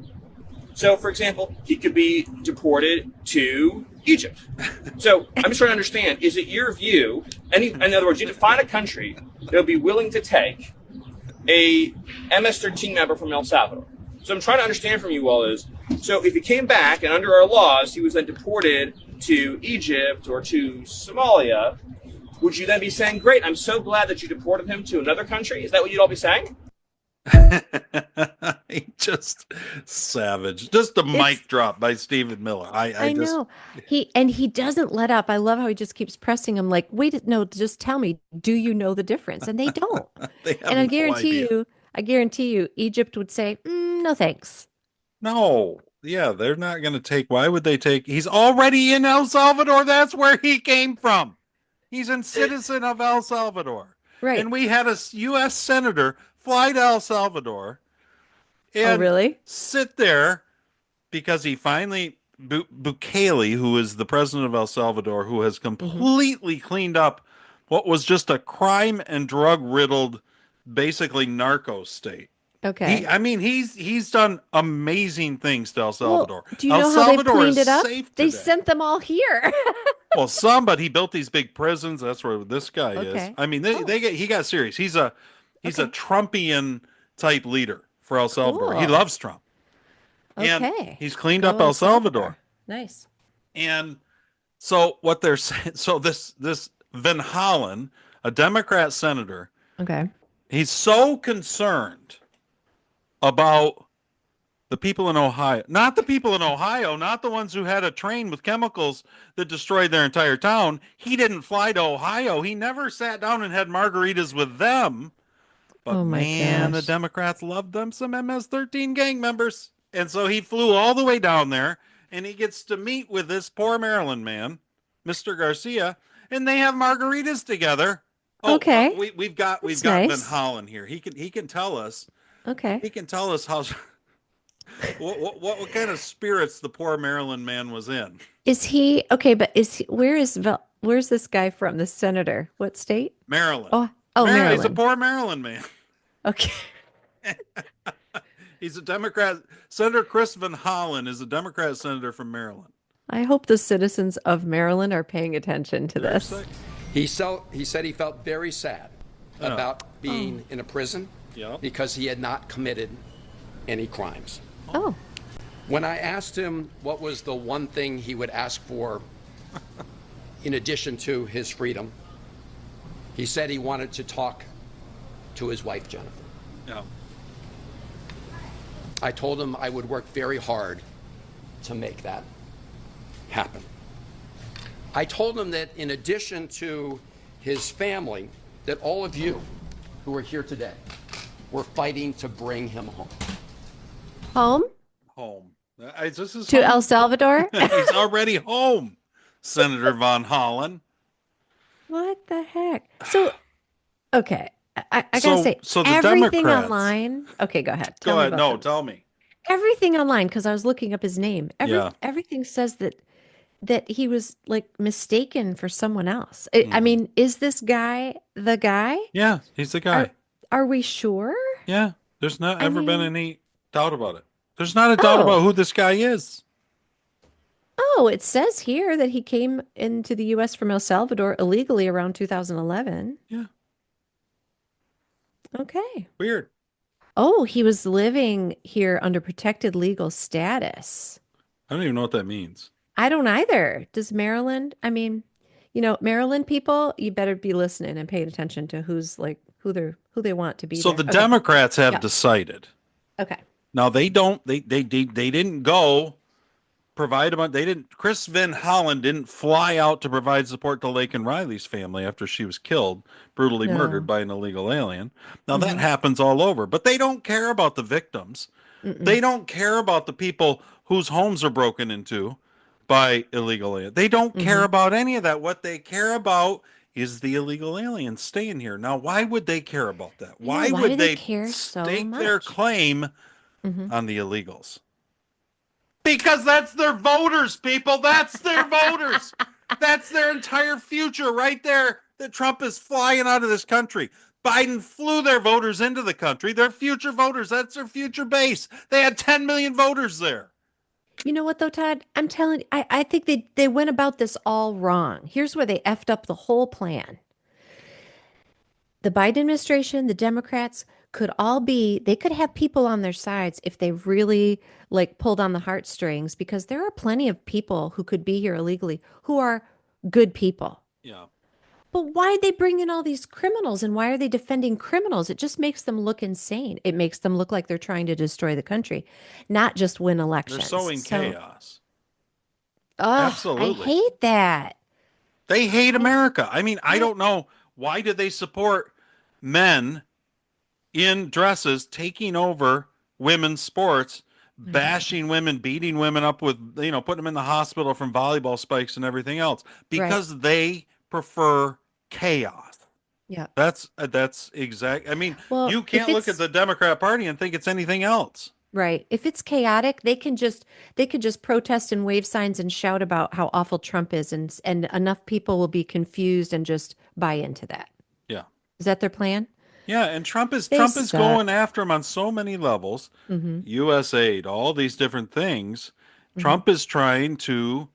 So, for example, he could be deported to Egypt. So I'm just trying to understand, is it your view, in other words, you define a country that would be willing to take a MS-13 member from El Salvador. So I'm trying to understand from you all is, so if he came back and under our laws, he was then deported to Egypt or to Somalia, would you then be saying, great, I'm so glad that you deported him to another country? Is that what you'd all be saying? Just savage. Just a mic drop by Stephen Miller. I know. He doesn't let up. I love how he just keeps pressing him like, wait, no, just tell me, do you know the difference? And they don't. They have And I no idea. guarantee you, Egypt would say, no thanks. No. Yeah, they're not going to take. Why would they take? He's already in El Salvador. That's where he came from. He's a citizen of El Salvador. Right. And we had a U.S. senator fly to El Salvador and really? sit there because he finally, Bukele, who is the president of El Salvador, who has completely cleaned up what was just a crime and drug riddled, basically narco state. Okay. He's done amazing things to El Salvador. Well, do you El know how Salvador they cleaned is it up? safe They today. sent them all here. Well, but he built these big prisons. That's where this guy is. Okay. I mean, he got serious. He's a Trumpian type leader for El Salvador. He Cool. loves Trump. And Okay. he's cleaned Go up El Salvador. Nice. And so what they're saying, so this Van Hollen, a Democrat senator, Okay. he's so concerned about the people in Ohio, not the people in Ohio, not the ones who had a train with chemicals that destroyed their entire town. He didn't fly to Ohio. He never sat down and had margaritas with them. But Oh my man, the gosh. Democrats loved them some MS-13 gang members. And so he flew all the way down there and he gets to meet with this poor Maryland man, Mr. Garcia, and they have margaritas together. Oh, Okay. We've got That's Van nice. Hollen here. He can tell us. Okay. He can tell us how what kind of spirits the poor Maryland man was in. Is he okay? But where's this guy from? The senator? What state? Maryland. Oh, He's a Maryland. poor Maryland man. Okay. He's a Democrat. Senator Chris Van Hollen is a Democrat senator from Maryland. I hope the citizens of Maryland are paying attention to this. He said he felt very sad about being in a prison because he had not committed any crimes. Oh. When I asked him what was the one thing he would ask for in addition to his freedom, he said he wanted to talk to his wife, Jennifer. Yeah. I told him I would work very hard to make that happen. I told him that in addition to his family, that all of you who are here today were fighting to bring him home. Home Home. This is to home. El Salvador? He's already home, Senator Von Hollen. What the heck? So, okay. I gotta So, say, so the everything Democrats. online. Okay, go ahead. Tell Go me ahead. about No, them. tell me. Everything online, because I was looking up his name. Yeah. Everything says that he was like mistaken for someone else. I Mhm. mean, is this guy the guy? Yeah, he's the Are guy. are we sure? Yeah, there's not I ever been mean, any doubt about it. There's not a doubt oh, about who this guy is. oh, it says here that he came into the U.S. from El Salvador illegally around 2011. Yeah, Okay. weird. Oh, he was living here under protected legal status. I don't even know what that means. I don't either. Does Maryland? I mean, Maryland people, you better be listening and paying attention to who they want to be So there. the Okay. Democrats have Yeah. decided. Okay. Now they don't. They didn't go provide them. They didn't. Chris Van Hollen didn't fly out to provide support to Lake and Riley's family after she was killed, brutally murdered No. by an illegal alien. Now that Mm-hmm. happens all over, but they don't care about the victims. Mm-mm. They don't care about the people whose homes are broken into by illegal aliens. They don't care Mm-hmm. about any of that. What they care about is the illegal aliens staying here. Now, why would they care about that? I know. Why Why would do they they care so stake their much? claim Mm-hmm. on the illegals? Because that's their voters, people. That's their voters. That's their entire future right there that Trump is flying out of this country. Biden flew their voters into the country. Their future voters. That's their future base. They had 10 million voters there. You know what though, Todd? I'm telling you, I think they went about this all wrong. Here's where they effed up the whole plan. The Biden administration, the Democrats they could have people on their sides if they really like pulled on the heartstrings, because there are plenty of people who could be here illegally who are good people. Yeah. But why'd they bring in all these criminals, and why are they defending criminals? It just makes them look insane. It makes them look like they're trying to destroy the country, not just win They're elections. sowing So, chaos. I Absolutely. hate that. They hate I, America. I mean, I I, don't know. Why did they support men in dresses taking over women's sports, I don't know. bashing women, beating women up with, putting them in the hospital from volleyball spikes and everything else? Right. Because they prefer chaos. Yeah. That's exact. I mean, Well, you if can't look at it's the Democrat Party and think it's anything else. right, if it's chaotic, they could just protest and wave signs and shout about how awful Trump is, and enough people will be confused and just buy into that. Yeah. Is that their plan? Yeah, and Trump is They going suck. after him on so many levels. Mm-hmm. US aid, all these different things. Mm-hmm. Trump is trying to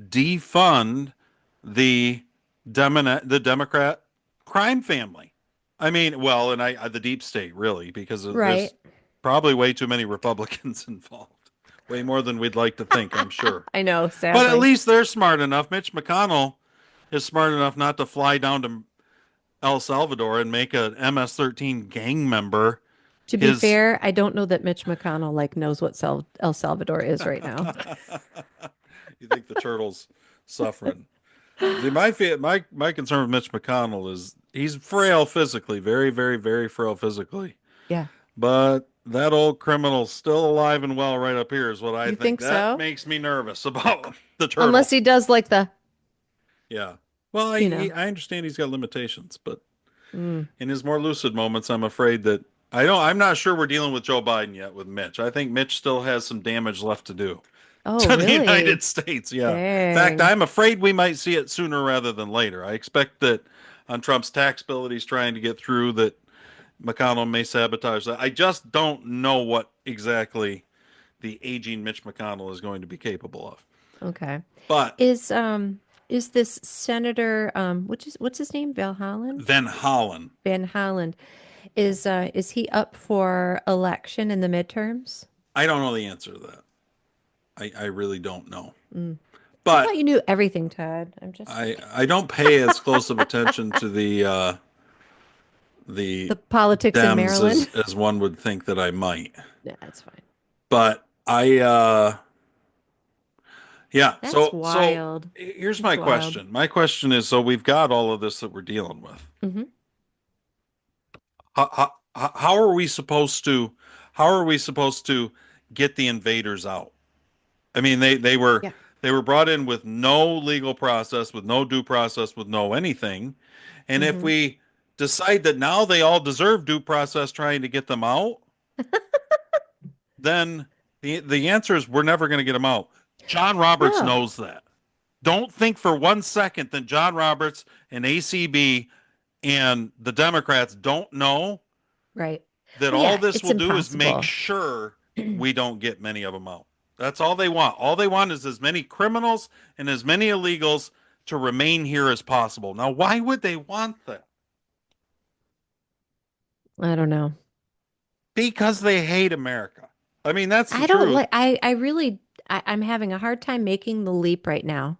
defund the the Democrat crime family. I mean, well, and the deep state really, because Right. there's probably way too many Republicans involved. Way more than we'd like to think, I'm sure. I know, But at sadly. least they're smart enough. Mitch McConnell is smart enough not to fly down to El Salvador and make a MS-13 gang member To be his. fair, I don't know that Mitch McConnell knows what El Salvador is right now. You think the turtle's suffering? See, my concern with Mitch McConnell is he's frail physically, very, very, very frail physically. Yeah. But that old criminal's still alive and well right up here is what I You think That so? makes me nervous about the turtle. Unless he does like Yeah. Well, I understand he's got limitations, but mm. in his more lucid moments, I'm afraid that I'm not sure we're dealing with Joe Biden yet with Mitch. I think Mitch still has some damage left to do Oh, to the really? United States. Yeah. In fact, Dang. I'm afraid we might see it sooner rather than later. I expect that on Trump's tax bill that he's trying to get through, that McConnell may sabotage that. I just don't know what exactly the aging Mitch McConnell is going to be capable of. Okay. But Is this Senator what's his name? Val Holland? Van Hollen, Van Holland. Is he up for election in the midterms? I don't know the answer to that. I really don't know. Mm. I But thought you knew everything, Todd. I'm just I don't pay as close of attention to the the politics in Dems Maryland. as one would think that I might. Yeah, that's fine. But yeah. That's So wild. here's That's my wild. question. My question is, so we've got all of this that we're dealing with. Hmm. How are we supposed to? How are we supposed to get the invaders out? I mean, Yeah. they were brought in with no legal process, with no due process, with no anything. And if Hmm. we decide that now they all deserve due process trying to get them out, then the answer is we're never going to get them out. John Roberts No. knows that. Don't think for 1 second that John Roberts and ACB and the Democrats don't know Right. that Well, all yeah, this it's will do is make impossible. sure we don't get many of them out. That's all they want. All they want is as many criminals and as many illegals to remain here as possible. Now, why would they want that? I don't know. Because they hate America. I mean, that's the I don't truth. like, I really, I'm having a hard time making the leap right now.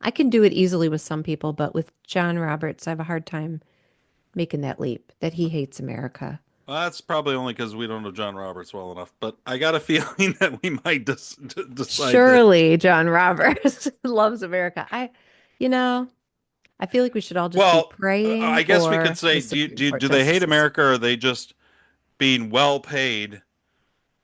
I can do it easily with some people, but with John Roberts, I have a hard time making that leap that he hates America. Well, that's probably only because we don't know John Roberts well enough. But I got a feeling that we might decide that. Surely John Roberts loves America. You know, I feel like we should all just be Well, praying I guess we could for the say, Supreme Court do they hate justices. America, or are they just being well paid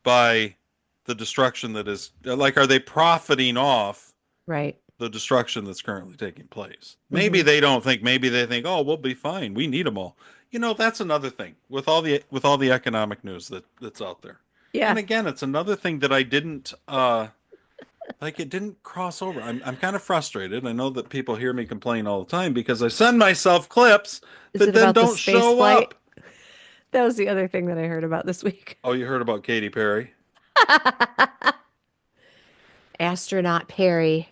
by the destruction that is, like, are they profiting off Right. the destruction that's currently taking place? Maybe Hmm. they don't think, maybe they think, oh, we'll be fine, we need them all. That's another thing with all the economic news that's out there. And Yeah. again, it's another thing that I didn't like, it didn't cross over. I'm kind of frustrated. I know that people hear me complain all the time because I send myself clips Is that it then about the don't space show flight? up. That was the other thing that I heard about this week. Oh, you heard about Katy Perry? Astronaut Perry.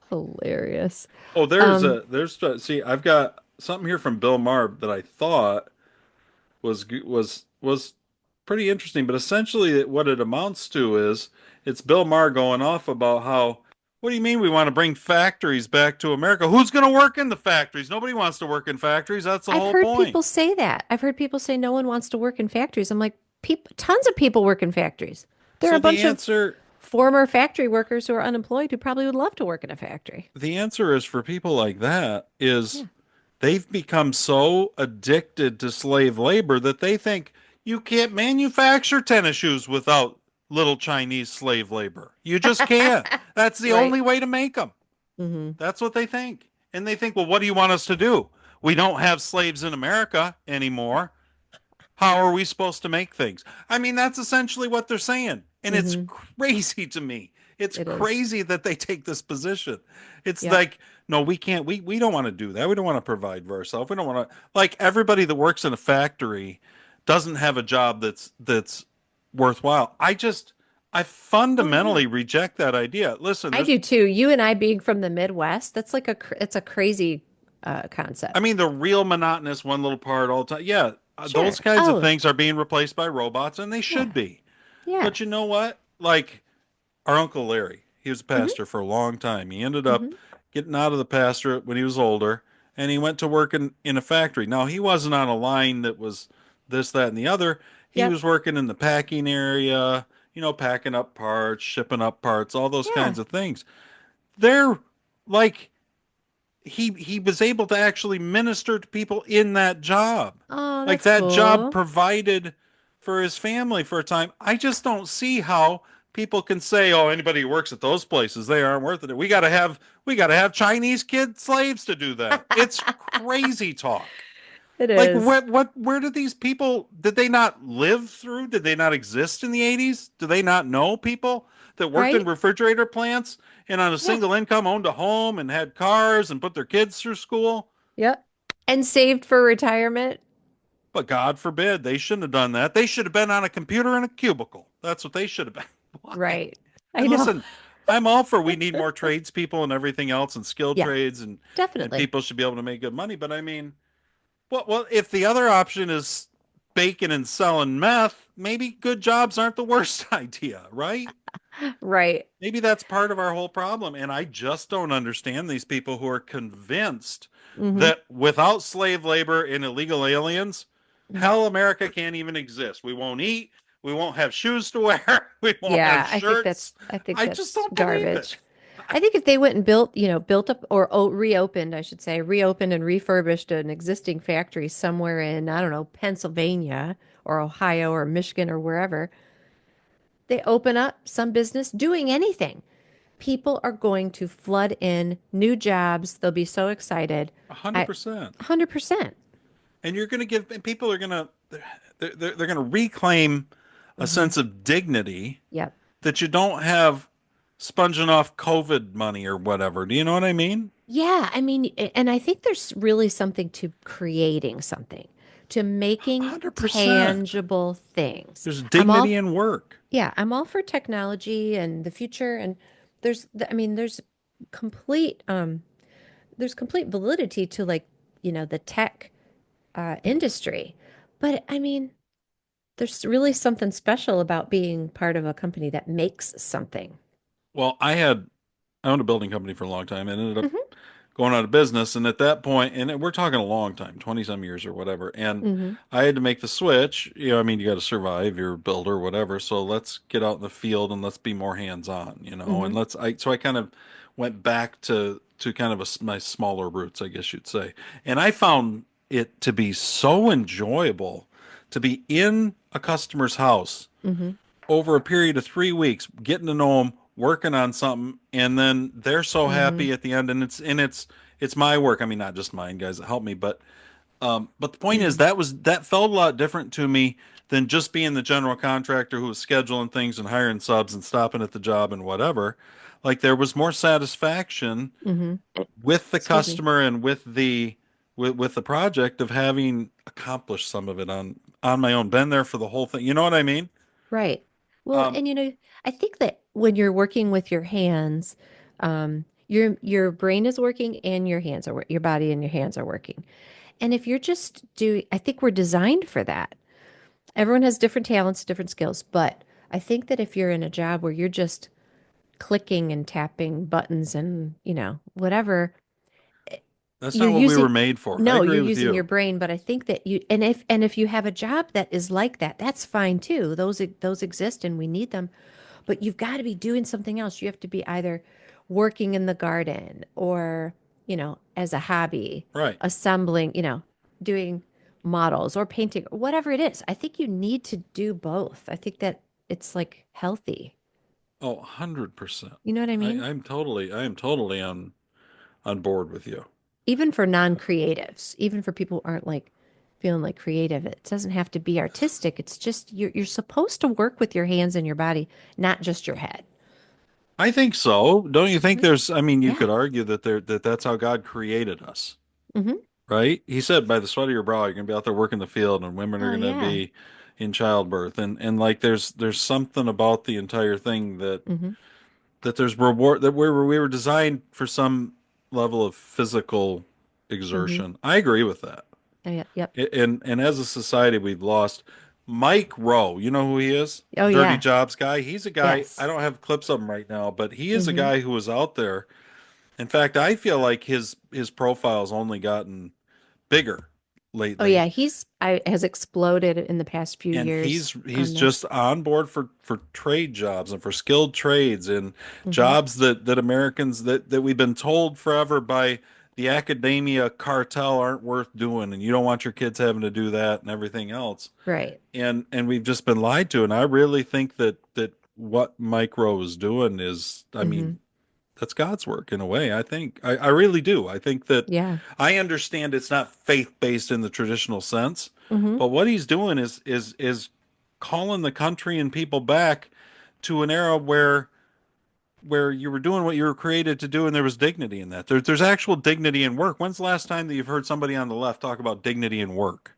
Hilarious. Oh, Um, see, I've got something here from Bill Maher that I thought was pretty interesting, but essentially what it amounts to is it's Bill Maher going off about how, what do you mean we want to bring factories back to America? Who's going to work in the factories? Nobody wants to work in factories. That's the I've whole heard point. people say that. I've heard people say no one wants to work in factories. I'm like, tons of people work in factories. There are So a bunch of former factory workers who are unemployed who probably would love to work in a factory. the answer is for people like that is Yeah. they've become so addicted to slave labor that they think you can't manufacture tennis shoes without little Chinese slave labor. You just can't. That's the Right. only way to make them. Hmm. That's what they think. And they think, well, what do you want us to do? We don't have slaves in America anymore. How are we supposed to make things? I mean, that's essentially what they're saying. And it's Hmm. crazy to me. It's It is. crazy that they take this position. It's Yep. like, no, we can't. We don't want to do that. We don't want to provide for ourselves. We don't want to, like, everybody that works in a factory doesn't have a job that's worthwhile. I Oh, yeah. fundamentally reject that idea. Listen, I there's do too. You and I being from the Midwest, that's like it's a crazy I concept. mean, the real monotonous one little part all the time. Yeah, Sure. those kinds of Oh, things are being replaced by robots, and they yeah. should be. Yeah. But you know what? Like our Uncle Larry, he was a Hmm. pastor for a long time. He ended up Hmm. getting out of the pastorate when he was older, and he went to work in a factory. Now, he wasn't on a line that was this, that, and the other. He Yep. was working in the packing area, packing up parts, shipping up parts, all those Yeah. kinds of things. They're like he was able to actually minister to people in that job. Oh, Like that's that job cool. provided for his family for a time. I just don't see how people can say, "Oh, anybody who works at those places, they aren't worth it." We got to have Chinese kid slaves to do that. It's crazy talk. It Like is. where did these people, did they not live through? Did they not exist in the 80s? Do they not know people that worked in Right? refrigerator plants and on a Yeah. single income owned a home and had cars and put their kids through school? Yep. And saved for retirement. But God forbid, they shouldn't have done that. They should have been on a computer in a cubicle. That's what they should have been. Why? Right. I And know. listen, I'm all for we need more tradespeople and everything else and skilled Yeah, trades and definitely. people should be able to make good money. But I mean, well, if the other option is baking and selling meth, maybe good jobs aren't the worst idea, right? Right. Maybe that's part of our whole problem. And I just don't understand these people who are convinced Hmm. that without slave labor and illegal aliens, Hmm. hell, America can't even exist. We won't eat. We won't have shoes to wear. We won't have Yeah, shirts. I think I just that's don't believe it. garbage. I think if they went and built up or reopened, I should say, reopened and refurbished an existing factory somewhere in, I don't know, Pennsylvania or Ohio or Michigan or wherever, they open up some business doing anything. People are going to flood in new jobs. They'll be so excited. I 100%. 100%. And you're going to give people are going to they're going to reclaim a Mm-hmm. sense of dignity Yep. that you don't have sponging off COVID money or whatever. Do you know what I mean? Yeah, I mean, and I think there's really something to creating something, to making 100%. tangible things. There's I'm dignity all, in work. yeah, I'm all for technology and the future, and I mean, complete, there's complete validity to like, the tech industry, but I mean, there's really something special about being part of a company that makes something. Well, I owned a building company for a long time and ended up Hmm. going out of business. And at that point, and we're talking a long time, 20 some years or whatever. And Hmm. I had to make the switch. I mean, you got to survive, you're a builder, whatever. So let's get out in the field and let's be more hands-on, Hmm. and so I kind of went back to kind of my smaller roots, I guess you'd say. And I found it to be so enjoyable to be in a customer's house Hmm. over a period of 3 weeks, getting to know them, working on something, and then they're so Hmm. happy at the end. And it's my work. I mean, not just mine, guys that help me, but the point is that felt a lot different to me than just being the general contractor who was scheduling things and hiring subs and stopping at the job and whatever. Like there was more satisfaction Hmm. with the Excuse me. customer and with the project of having accomplished some of it on my own, been there for the whole thing. You know what I mean? Right. Well, Um, and I think that when you're working with your hands, your brain is working and your body and your hands are working. And if you're just doing, I think we're designed for that. Everyone has different talents, different skills, but I think that if you're in a job where you're just clicking and tapping buttons and, whatever, That's you're not what we were using made for. I no, you're agree with using your you. brain, but I think that and if you have a job that is like that, that's fine too. Those exist and we need them. But you've got to be doing something else. You have to be either working in the garden or, as a hobby, Right. assembling, doing models or painting or whatever it is. I think you need to do both. I think that it's like healthy. Oh, 100%. You know what I mean? I am totally on board with you. Even for non-creatives, even for people who aren't like feeling like creative, it doesn't have to be artistic. It's just you're supposed to work with your hands and your body, not just your head. I think so. Don't you think Mhm. I mean, you Yeah. could argue that's how God created us, Hmm. right? He said, by the sweat of your brow, you're going to be out there working the field and women are Oh going to yeah. be in childbirth. And like, there's something about the entire thing Hmm. that there's reward that we were designed for some level of physical Hmm. exertion. I agree with that. Oh, yeah. Yep. And as a society, we've lost Mike Rowe. You know who he is? Oh Dirty yeah. Jobs guy. He's a guy. I Yes. don't have clips of him right now, but he is a Hmm. guy who was out there. In fact, I feel like his profile's only gotten bigger Oh lately, yeah. I has exploded in the past few and years he's on just this. on board for trade jobs and for skilled trades and Hmm. jobs that Americans that we've been told forever by the academia cartel aren't worth doing, and you don't want your kids having to do that and everything else. Right. And we've just been lied to. And I really think that what Micro is doing is, I Hmm. mean, that's God's work in a way. I really do. I think that Yeah. I understand it's not faith based in the traditional sense, Hmm. but what he's doing is calling the country and people back to an era where you were doing what you were created to do and there was dignity in that. There's actual dignity in work. When's the last time that you've heard somebody on the left talk about dignity in work?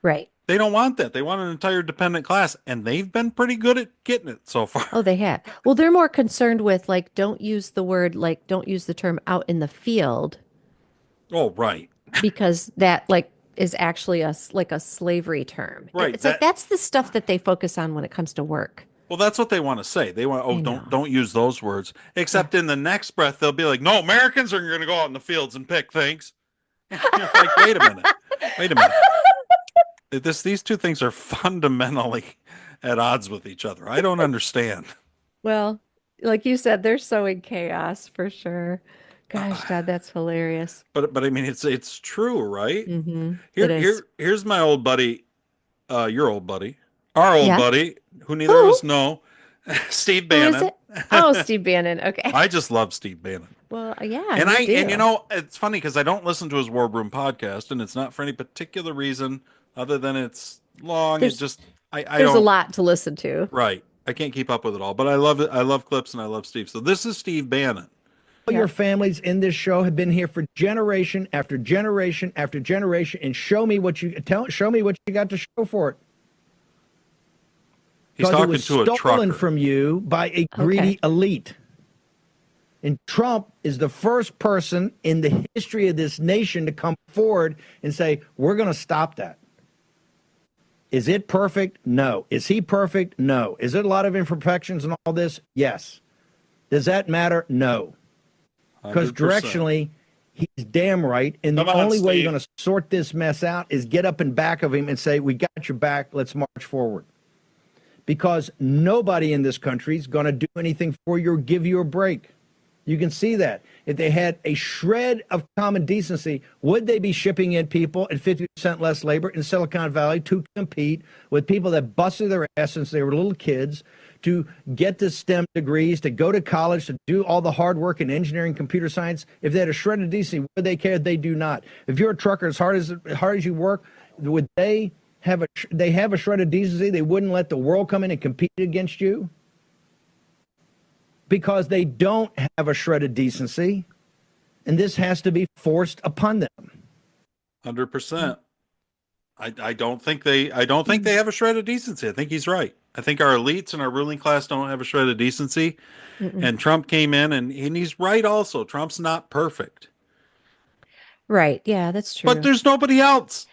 Right. They don't want that. They want an entire dependent class, and they've been pretty good at getting it so far. Oh, they have. Well, they're more concerned with like, don't use the term out in the field Oh, right. because that like is actually like a slavery term. Right. It's like that's the stuff that they focus on when it comes to work. Well, that's what they want to say. They want, oh, I don't know. don't use those words. Yeah. Except in the next breath, they'll be like, no, Americans are going to go out in the fields and pick things. You're like, wait a minute, wait a minute. These two things are fundamentally at odds with each other. I don't understand. Well, like you said, they're so in chaos for sure. Gosh, Dad, that's hilarious. But I mean, it's true, right? Mm-hmm. It is. Here's my old buddy, your old buddy, our old Yeah. buddy, who neither of Who? us know, Steve Who is Bannon. it? Oh, Steve Bannon. Okay. I just love Steve Bannon. Well, yeah, And you you do. know, it's funny because I don't listen to his War Room podcast, and it's not for any particular reason other than it's long. It There's just I there's a don't lot to listen to. right. I can't keep up with it all, but I love it. I love clips and I love Steve. So this is Steve Bannon. All Yeah. your families in this show have been here for generation after generation after generation, and show me what you got to show for it. He's Because it talking was to a stolen trucker. from you by a greedy Okay. elite. And Trump is the first person in the history of this nation to come forward and say, we're going to stop that. Is it perfect? No. Is he perfect? No. Is it a lot of imperfections and all this? Yes. Does that matter? No. Because 100%. directionally, he's damn right. And the Come on, only way Steve. you're going to sort this mess out is get up in back of him and say, we got your back. Let's march forward. Because nobody in this country is going to do anything for you or give you a break. You can see that. If they had a shred of common decency, would they be shipping in people at 50% less labor in Silicon Valley to compete with people that busted their ass since they were little kids, to get the STEM degrees, to go to college, to do all the hard work in engineering, computer science? If they had a shred of decency, would they care? They do not. If you're a trucker, as hard as you work, would they have a shred of decency? They wouldn't let the world come in and compete against you? Because they don't have a shred of decency, and this has to be forced upon them. 100%. I don't think they have a shred of decency. I think he's right. I think our elites and our ruling class don't have a shred of decency. Mm-mm. And Trump came in and he's right also. Trump's not perfect. Right. Yeah, that's true. But there's nobody else.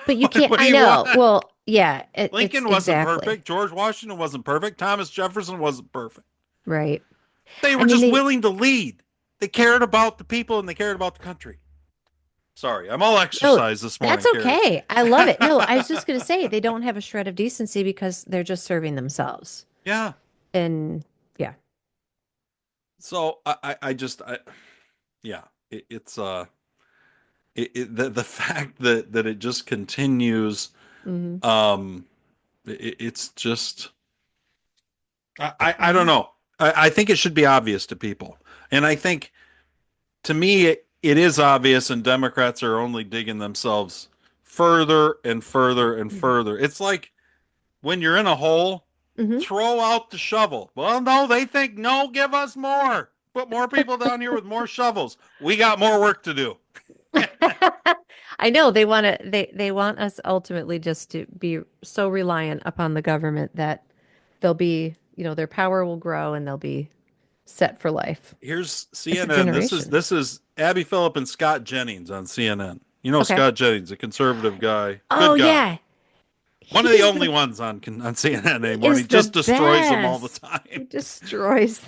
But you can't. What do I you know. want? Well, yeah. Lincoln It's wasn't exactly perfect. George Washington wasn't perfect. Thomas Jefferson wasn't perfect. right. They I were mean, just they- willing to lead. They cared about the people and they cared about the country. Sorry, I'm all exercised this morning. That's Carrie. okay. I love it. No, I was just going to say they don't have a shred of decency because they're just serving themselves. Yeah. And yeah. So yeah, it's the fact that it just continues, Mhm. it's just I don't know. I think it should be obvious to people, and I think to me it is obvious, and Democrats are only digging themselves further and further and further. It's like when you're in a hole. Mhm. Throw out the shovel. Well, no, they think, no, give us more. Put more people down here with more shovels. We got more work to do. I know they want to they want us ultimately just to be so reliant upon the government that they'll be, their power will grow and they'll be set for life. Here's a CNN. This generation. is Abby Phillip and Scott Jennings on CNN. You know Okay. Scott Jennings, a conservative guy. Oh Good guy. yeah. One of the He's only ones on CNN anymore. And is he just the destroys them all the best. He time. destroys.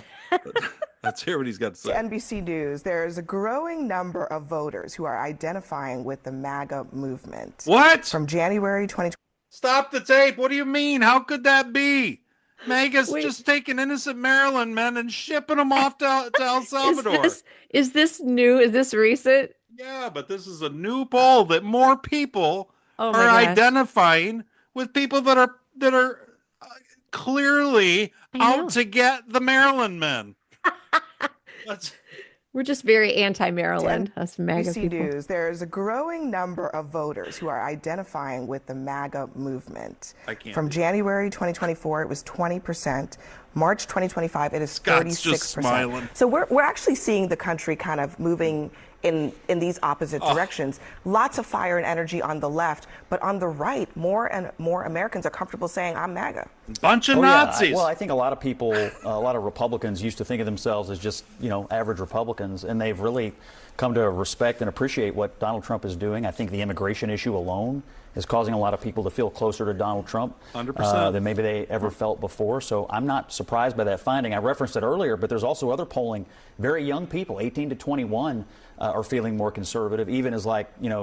Let's hear what he's got to To say. NBC News, there is a growing number of voters who are identifying with the MAGA movement. What? From January 2020. Stop the tape. What do you mean? How could that be? Mega's Wait. just taking innocent Maryland men and shipping them off to El Salvador. Is this new? Is this recent? Yeah, but this is a new poll that more people Oh my are gosh. identifying with people that are clearly I know. out to get the Maryland men. Let's, We're just very anti-Maryland, us MAGA NBC people. News, there is a growing number of voters who are identifying with the MAGA movement. I can't From do January 2024, it was 20%. March 2025, it is Scott's 36%. just smiling. So we're actually seeing the country kind of moving in these opposite directions. Lots of fire and energy on the left, but on the right, more and more Americans are comfortable saying, I'm MAGA. bunch of Oh, yeah. Nazis. Well, I think a lot of people, a lot of Republicans used to think of themselves as just, average Republicans, and they've really come to respect and appreciate what Donald Trump is doing. I think the immigration issue alone is causing a lot of people to feel closer to Donald Trump 100%. than maybe they ever felt before. So I'm not surprised by that finding. I referenced it earlier, but there's also other polling. Very young people, 18 to 21, are feeling more conservative, even as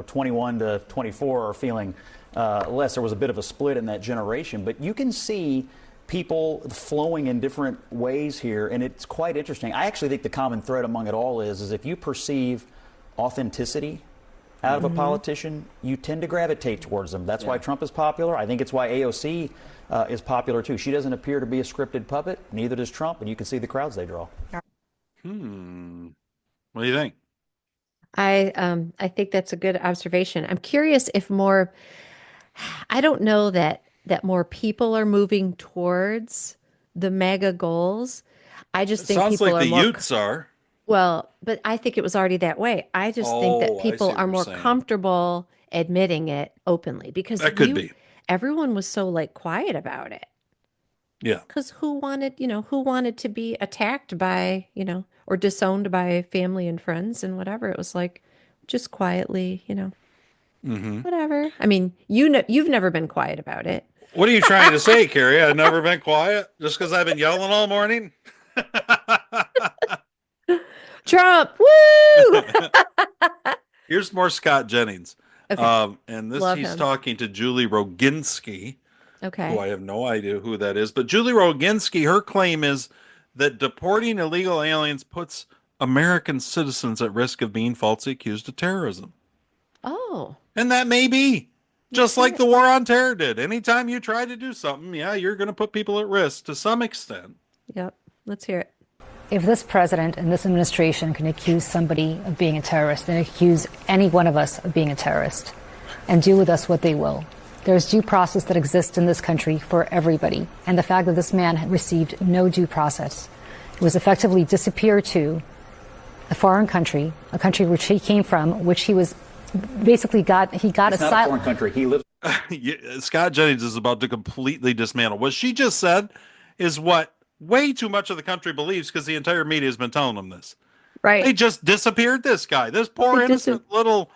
21 to 24 are feeling less. There was a bit of a split in that generation, but you can see people flowing in different ways here, and it's quite interesting. I actually think the common thread among it all is if you perceive authenticity out of a politician, you tend to gravitate towards them. That's why Trump is popular. I think it's why AOC is popular too. She doesn't appear to be a scripted puppet. Neither does Trump, and you can see the crowds they draw. What do you think? I think that's a good observation. I'm curious if more, I don't know that more people are moving towards the mega goals. I just think Sounds people like are the more Utes are. well, but I think it was already that way. I just think that I people see what are you're more saying. comfortable admitting it openly because That could be. everyone was so like quiet about it. Yeah. Because who wanted to be attacked by, or disowned by family and friends and whatever. It was like just quietly, whatever. I mean, you've never been quiet about it. What are you trying to say, Carrie? I've never been quiet just because I've been yelling all morning. Trump, woo! Here's more Scott Jennings. Okay. And this Love he's him. talking to Julie Roginski, Okay. who I have no idea who that is. But Julie Roginski, her claim is that deporting illegal aliens puts American citizens at risk of being falsely accused of terrorism. Oh, And that may be. Just like the war on terror did. Anytime you try to do something, you're going to put people at risk to some extent. yep. Let's hear it. If this president and this administration can accuse somebody of being a terrorist, then accuse any one of us of being a terrorist and do with us what they will. There's due process that exists in this country for everybody. And the fact that this man had received no due process, he was effectively disappeared to a foreign country, a country which he came from, which he was basically got It's not a asylum. foreign country. He lives. Scott Jennings is about to completely dismantle. What she just said is what way too much of the country believes because the entire media has been telling them this. Right. They just disappeared this guy, this poor They innocent little,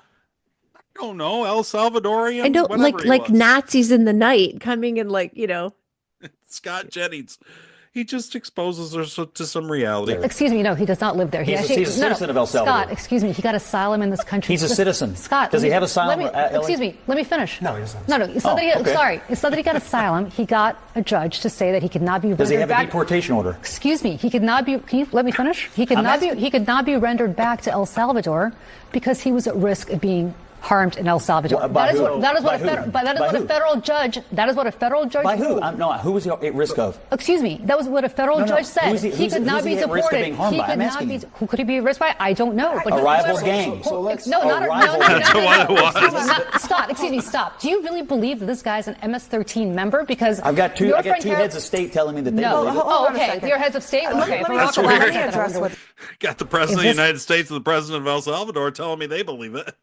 I don't know, El Salvadorian. I know, whatever he like was. Nazis in the night coming and Scott Jennings. He just exposes us to some reality. Excuse me, no, he does not live there. He's a citizen of El Salvador. Scott, excuse me, he got asylum in this country. He's a citizen. Scott, Does he have asylum? Excuse me, let me finish. No, he doesn't. No, it's not that he. okay. Sorry, it's not that he got asylum. He got a judge to say that he could not be rendered Does he have back. a deportation order? Excuse me, he could not be. Can you let me finish? He could not be rendered back to El Salvador because he was at risk of being harmed in El Salvador. That is what a federal judge. That is what a federal judge. By who? ruled. Who was he at risk of? Excuse me. That was what a federal judge said. He could not be at risk of deported. being harmed by? I'm asking you. Who could he be at risk by? I don't know. But A rival gang. No, That's what it was. Scott, excuse me, stop. Do you really believe that this guy's an MS-13 member? Because I've got two your friend heads of state telling me that they No. believe it. Oh, on a okay. second. Your heads of state. Okay. That's weird. address what Got the president of the United States and the president of El Salvador telling me they believe it.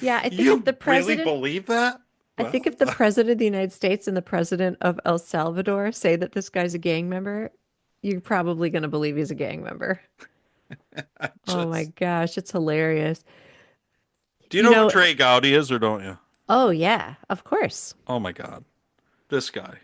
Yeah, I think You if the president, really believe that? I think if the president of the United States and the president of El Salvador say that this guy's a gang member, you're probably going to believe he's a gang member. Oh my gosh, it's hilarious. Do you know who Trey Gowdy is or don't you? Oh yeah, of course. Oh my God. This guy.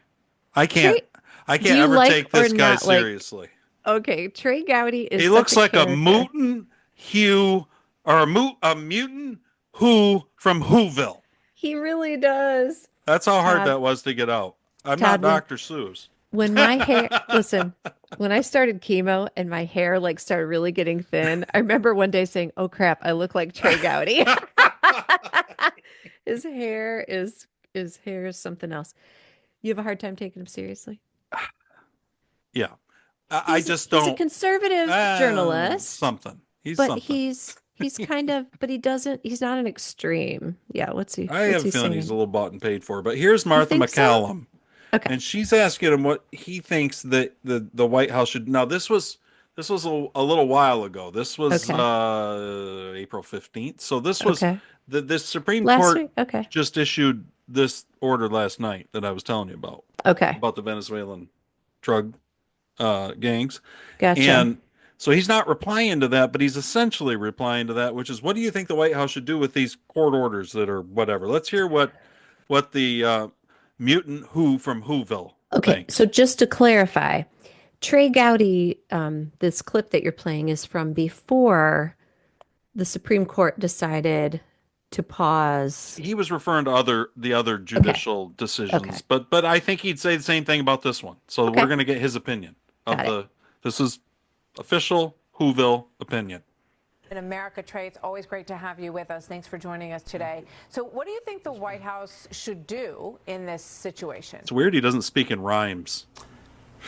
I can't do you ever like take this or guy not like- seriously. Okay, Trey Gowdy is He such looks like a character. mutant Hugh or a mutant Who from Whoville. He really does. That's how hard Todd- that was to get out. I'm Todd, not Dr. Seuss. When my hair, listen, when I started chemo and my hair like started really getting thin, I remember one day saying, "Oh crap, I look like Trey Gowdy." His hair is something else. You have a hard time taking him seriously? Yeah. I just don't. He's a conservative journalist, Something. He's but something. he's kind of, but he's not an extreme. Yeah, what's he? I what's have he a feeling saying? he's a little bought and paid for. But here's Martha think so? McCallum. Okay. And she's asking him what he thinks that the White House should. Now, this was a little while ago. This was April 15th. So this was Okay. the Supreme Last Court week? Okay. just issued this order last night that I was telling you about. Okay. About the Venezuelan drug gangs. Gotcha. And so he's not replying to that, but he's essentially replying to that, which is, what do you think the White House should do with these court orders that are whatever? Let's hear what the mutant Who from Whoville Okay, thinks. so just to clarify, Trey Gowdy, this clip that you're playing is from before the Supreme Court decided to pause. He was referring to the other Okay. judicial Okay. decisions, but I think he'd say the same thing about this one. So Okay. we're going to get his opinion of Got it. this is official Whoville opinion. In America, Trey, it's always great to have you with us. Thanks for joining us today. So what do you think the White House should do in this situation? It's weird he doesn't speak in rhymes.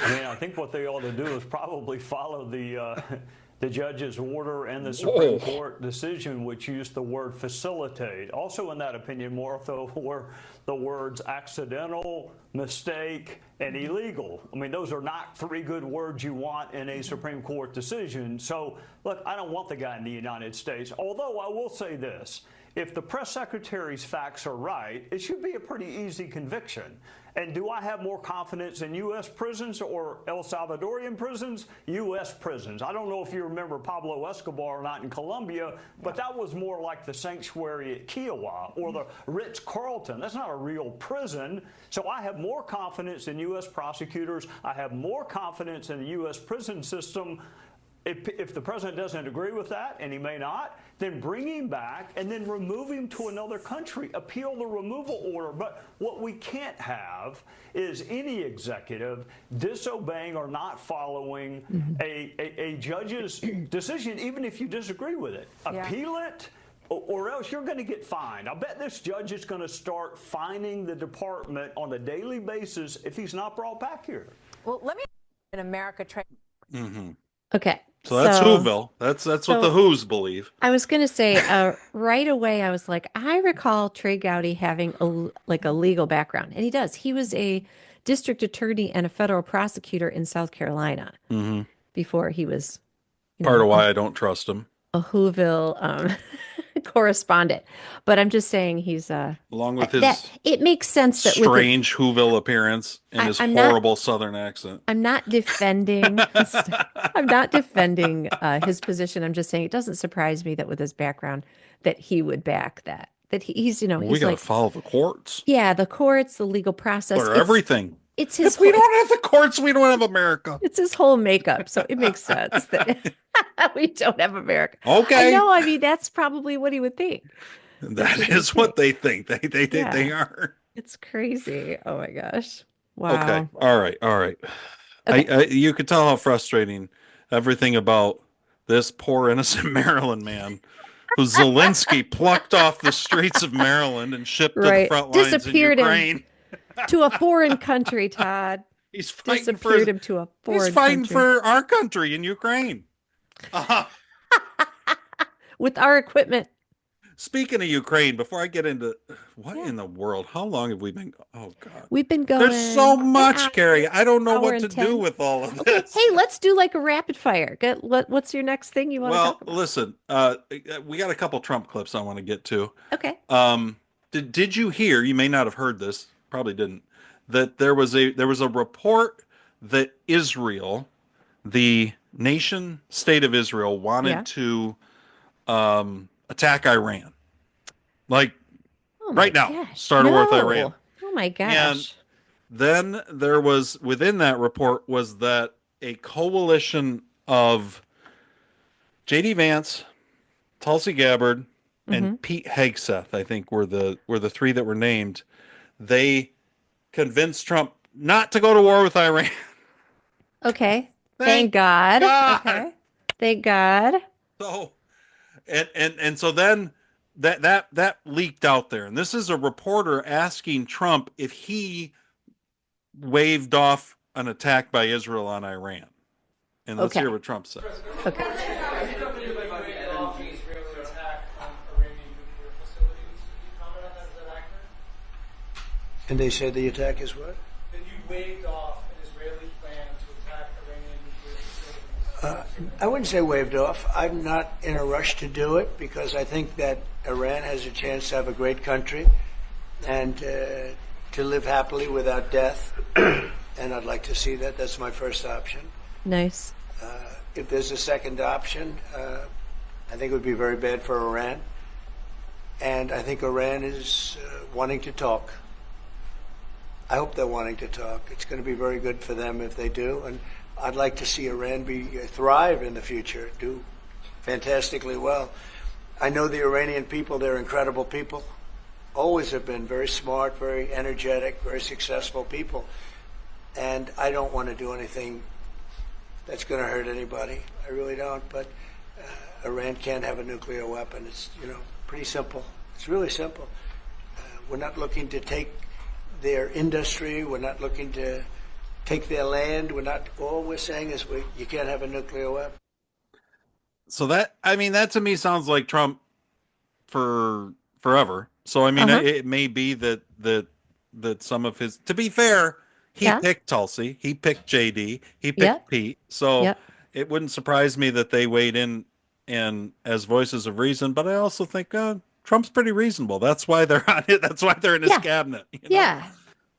I mean, I think what they ought to do is probably follow the judge's order and the Supreme Court decision, which used the word facilitate. Also in that opinion, Martha, were the words accidental, mistake, and illegal. I mean, those are not three good words you want in a Supreme Court decision. So, look, I don't want the guy in the United States, although I will say this. If the press secretary's facts are right, it should be a pretty easy conviction. And do I have more confidence in U.S. prisons or El Salvadorian prisons? U.S. prisons. I don't know if you remember Pablo Escobar or not in Colombia, but that was more like the sanctuary at Kiowa or the Ritz-Carlton. That's not a real prison. So I have more confidence in U.S. prosecutors. I have more confidence in the U.S. prison system. If the president doesn't agree with that, and he may not, then bring him back and then remove him to another country. Appeal the removal order. But what we can't have is any executive disobeying or not following a judge's decision, even if you disagree with it. Yeah. Appeal it, or else you're going to get fined. I bet this judge is going to start fining the department on a daily basis if he's not brought back here. Well, let me in America, Trey. Okay. So that's Whoville. That's what the Who's believe. I was going to say right away, I was like, I recall Trey Gowdy having a legal background. And he does. He was a district attorney and a federal prosecutor in South Carolina before he was Part of why I don't trust him. a Whoville correspondent. But I'm just saying he's Along with his it makes sense that strange Whoville appearance and his horrible Southern accent. I'm not defending I'm not defending his position. I'm just saying it doesn't surprise me that with his background that he would back that. That he's We he's got to like, follow the courts. yeah, the courts, the legal process. Or everything. It's his If we don't have the courts, we don't have America. It's his whole makeup, so it makes sense that we don't have America. Okay. I know. I mean, that's probably what he would think. That is what they think. They are. It's crazy. Oh my gosh. Wow. Okay. All right. Okay. You could tell how frustrating everything about this poor innocent Maryland man who Zelensky plucked off the streets of Maryland and shipped to the front lines Disappeared in Ukraine. to a foreign country, Todd. He's fighting Disappeared him to a foreign He's fighting country. for our country in Ukraine. With our equipment. Speaking of Ukraine, before I get into what in the world, how long have we been? Oh God, We've been going. there's so much, Carrie. I don't know hour what and to 10. do with all of Okay, this. hey, let's do like a rapid fire. What's your next thing you want to Well, talk about? listen, we got a couple Trump clips I want to get to. Okay. Did you hear? You may not have heard this. Probably didn't. That there was a report that Israel, the nation state of Israel, wanted to attack Iran, like right now, start a war with Iran. Oh my gosh. And then there was within that report was that a coalition of J.D. Vance, Tulsi Gabbard, and Pete Hegseth, I think were the three that were named. They convinced Trump not to go to war with Iran. Okay. Thank God. Okay. Thank God. So and so then that leaked out there. And this is a reporter asking Trump if he waved off an attack by Israel on Iran. And let's hear what Trump said. Okay. And they said the attack is what? That you waved off an Israeli plan to attack Iranian nuclear facilities. I wouldn't say waved off. I'm not in a rush to do it because I think that Iran has a chance to have a great country and to live happily without death. And I'd like to see that. That's my first option. Nice. If there's a second option, I think it would be very bad for Iran. And I think Iran is wanting to talk. I hope they're wanting to talk. It's going to be very good for them if they do. And I'd like to see Iran thrive in the future, do fantastically well. I know the Iranian people; they're incredible people. Always have been very smart, very energetic, very successful people. And I don't want to do anything that's going to hurt anybody. I really don't. But Iran can't have a nuclear weapon. It's, pretty simple. It's really simple. We're not looking to take their industry. We're not looking to take their land. All we're saying is you can't have a nuclear weapon. So that to me sounds like Trump for forever. So it may be that some of his, to be fair, he picked Tulsi, he picked JD, he picked Pete. So it wouldn't surprise me that they weighed in and as voices of reason. But I also think Trump's pretty reasonable. That's why they're on it. That's why they're in his cabinet. Yeah.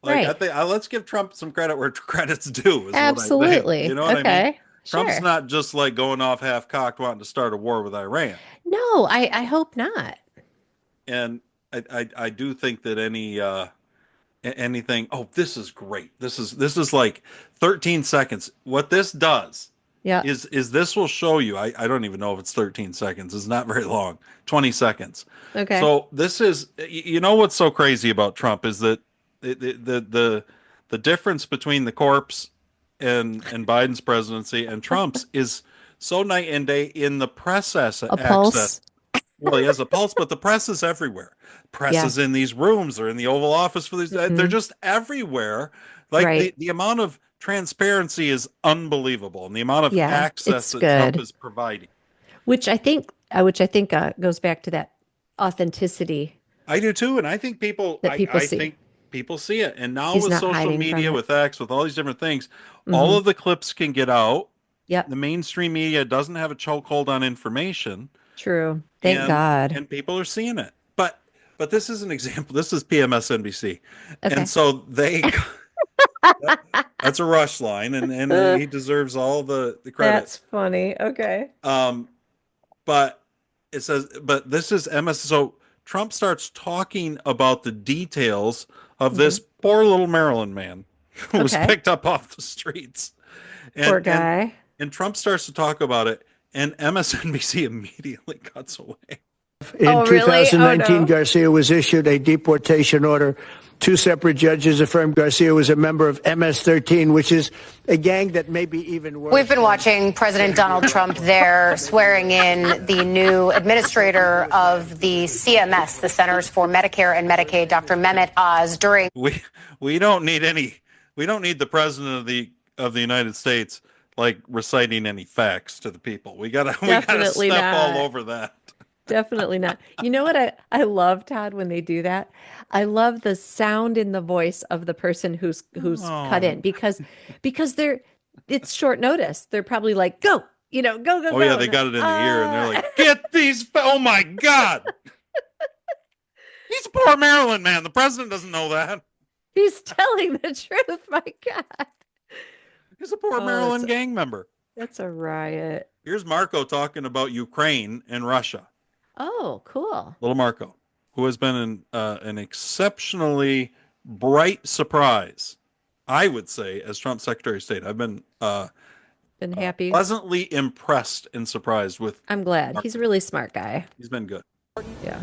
Like, I think let's give Trump some credit where credit's due. Absolutely. What I think. You know what I mean? Trump's Sure. not just like going off half-cocked wanting to start a war with Iran. No, I hope not. And I do think that anything. Oh, this is great. This is like 13 seconds. What this does is this will show you. I don't even know if it's 13 seconds. It's not very long. 20 seconds. Okay. So this is, what's so crazy about Trump is that the difference between the corpse and Biden's presidency and Trump's is so night and day in the press access. Pulse. Well, he has a pulse, but the press is everywhere. Press is in these rooms or in the Oval Office for these. They're just everywhere. Like the amount of transparency is unbelievable, and the amount of access that Trump is providing. Which I think goes back to that authenticity. I do too, and I think people think people see it. And now with social media, with X, with all these different things, all of the clips can get out. Yep. The mainstream media doesn't have a chokehold on information. True. Thank God. And people are seeing it. But this is an example. This is PMSNBC. Okay. And so that's a Rush line, and he deserves all the credit. That's funny. Okay. But it says, but this is MS. So Trump starts talking about the details of this poor little Maryland man who was picked up off the streets. Poor guy. And Trump starts to talk about it, and MSNBC immediately cuts away. In 2019, no. Garcia was issued a deportation order. Two separate judges affirmed Garcia was a member of MS-13, which is a gang that may be even worse. We've been watching President Donald Trump there swearing in the new administrator of the CMS, the Centers for Medicare and Medicaid, Dr. Mehmet Oz, during. We don't need the president of the United States like reciting any facts to the people. We gotta step all over that. Definitely not. You know what I love, Todd, when they do that? I love the sound in the voice of the person who's cut in because it's short notice. They're probably like, go, go. Oh yeah, they got it in the ear and they're like, get these. Oh my God. He's a poor Maryland man. The president doesn't know that. He's telling the truth. My God. He's a poor Maryland gang member. That's a riot. Here's Marco talking about Ukraine and Russia. Oh, cool. Little Marco, who has been an exceptionally bright surprise, I would say, as Trump's Secretary of State. I've been happy, pleasantly impressed and surprised with. I'm glad. Marco. He's a really smart guy. He's been good. Yeah.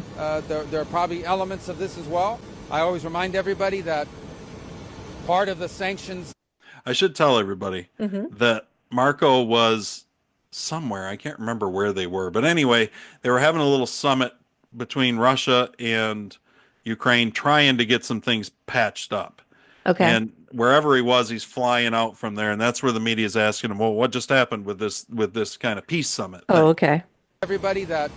There are probably elements of this as well. I always remind everybody that part of the sanctions. I should tell everybody that Marco was somewhere. I can't remember where they were. But anyway, they were having a little summit between Russia and Ukraine trying to get some things patched up. Okay. And wherever he was, he's flying out from there. And that's where the media is asking him, well, what just happened with this kind of peace summit? Oh, okay. Everybody that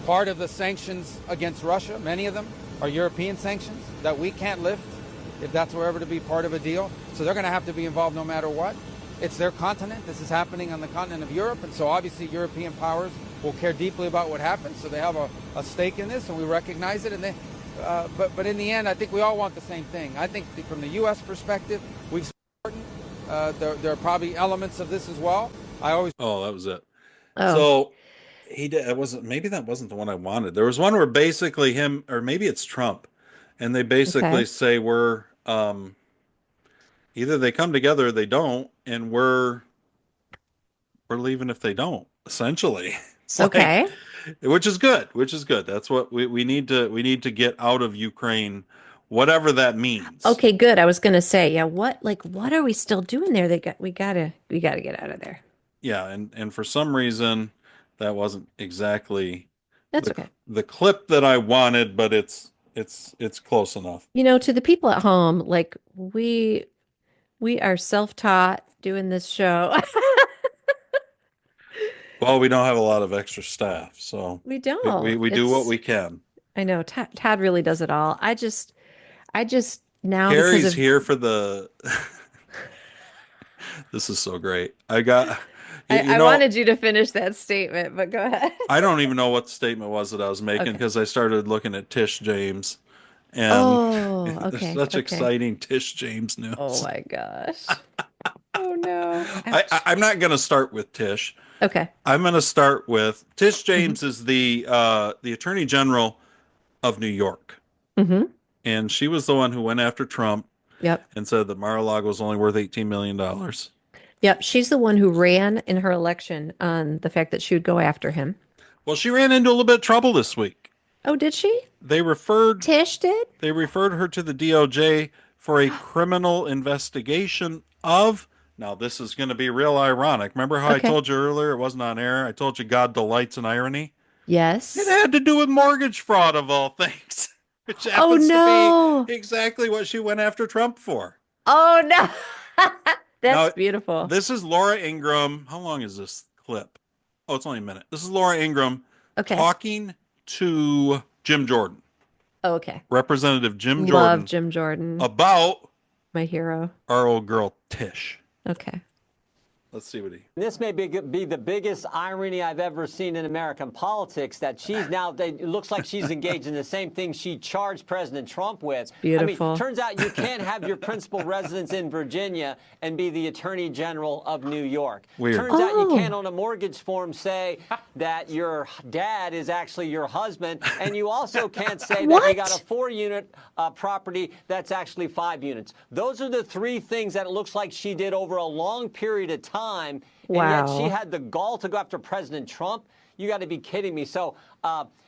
part of the sanctions against Russia, many of them are European sanctions that we can't lift if that's ever to be part of a deal. So they're going to have to be involved no matter what. It's their continent. This is happening on the continent of Europe. And so obviously European powers will care deeply about what happens. So they have a stake in this and we recognize it. And but in the end, I think we all want the same thing. I think from the U.S. perspective, we've there are probably elements of this as well. Oh, that was it. Oh. So he did. Maybe that wasn't the one I wanted. There was one where basically him, or maybe it's Trump, and they basically say we're, Either they come together or they don't, and we're leaving if they don't, essentially. It's Okay. like, which is good, which is good. That's what we need to get out of Ukraine, whatever that means. Okay, good. I was gonna say, yeah, what are we still doing there? We gotta get out of there. Yeah, and for some reason that wasn't exactly That's okay. the clip that I wanted, but it's close enough. To the people at home, like we are self-taught doing this show. Well, we don't have a lot of extra staff, so We don't. we do what we can. I know Todd really does it all. I just now because Carrie's of here for the. This is so great. I wanted you to finish that statement, but go ahead. I don't even know what the statement was that I was making because I started looking at Tish James, and Oh, there's okay. such Okay. exciting Tish James news. Oh my gosh. Oh no. I'm not going to start with Tish. Okay. I'm going to start with Tish James is the Attorney General of New York, and she was the one who went after Trump. Yep. And said that Mar-a-Lago was only worth $18 million. Yep. She's the one who ran in her election on the fact that she would go after him. Well, she ran into a little bit of trouble this week. Oh, did she? Tish did? They referred her to the DOJ for a criminal investigation of. Now, this is going to be real ironic. Remember how I told you earlier it wasn't on air? I told you God delights in irony? Yes. It had to do with mortgage fraud, of all things. Which happens to be exactly what she went after Trump for. Oh, no. That's beautiful. This is Laura Ingraham. How long is this clip? Oh, it's only a minute. This is Laura Ingraham talking to Jim Jordan. Oh, okay. Representative Jim Jordan. Love Jim Jordan. About my hero. Our old girl, Tish. Okay. Let's see what he. This may be the biggest irony I've ever seen in American politics, that she's now, it looks like she's engaged in the same thing she charged President Trump with. It's beautiful. I mean, turns out you can't have your principal residence in Virginia and be the Attorney General of New York. Weird. Turns out you can't on a mortgage form say that your dad is actually your husband, and you also can't say that you got a 4-unit property that's actually 5 units. Those are the 3 things that it looks like she did over a long period of time. And yet she had the gall to go after President Trump. You got to be kidding me. So,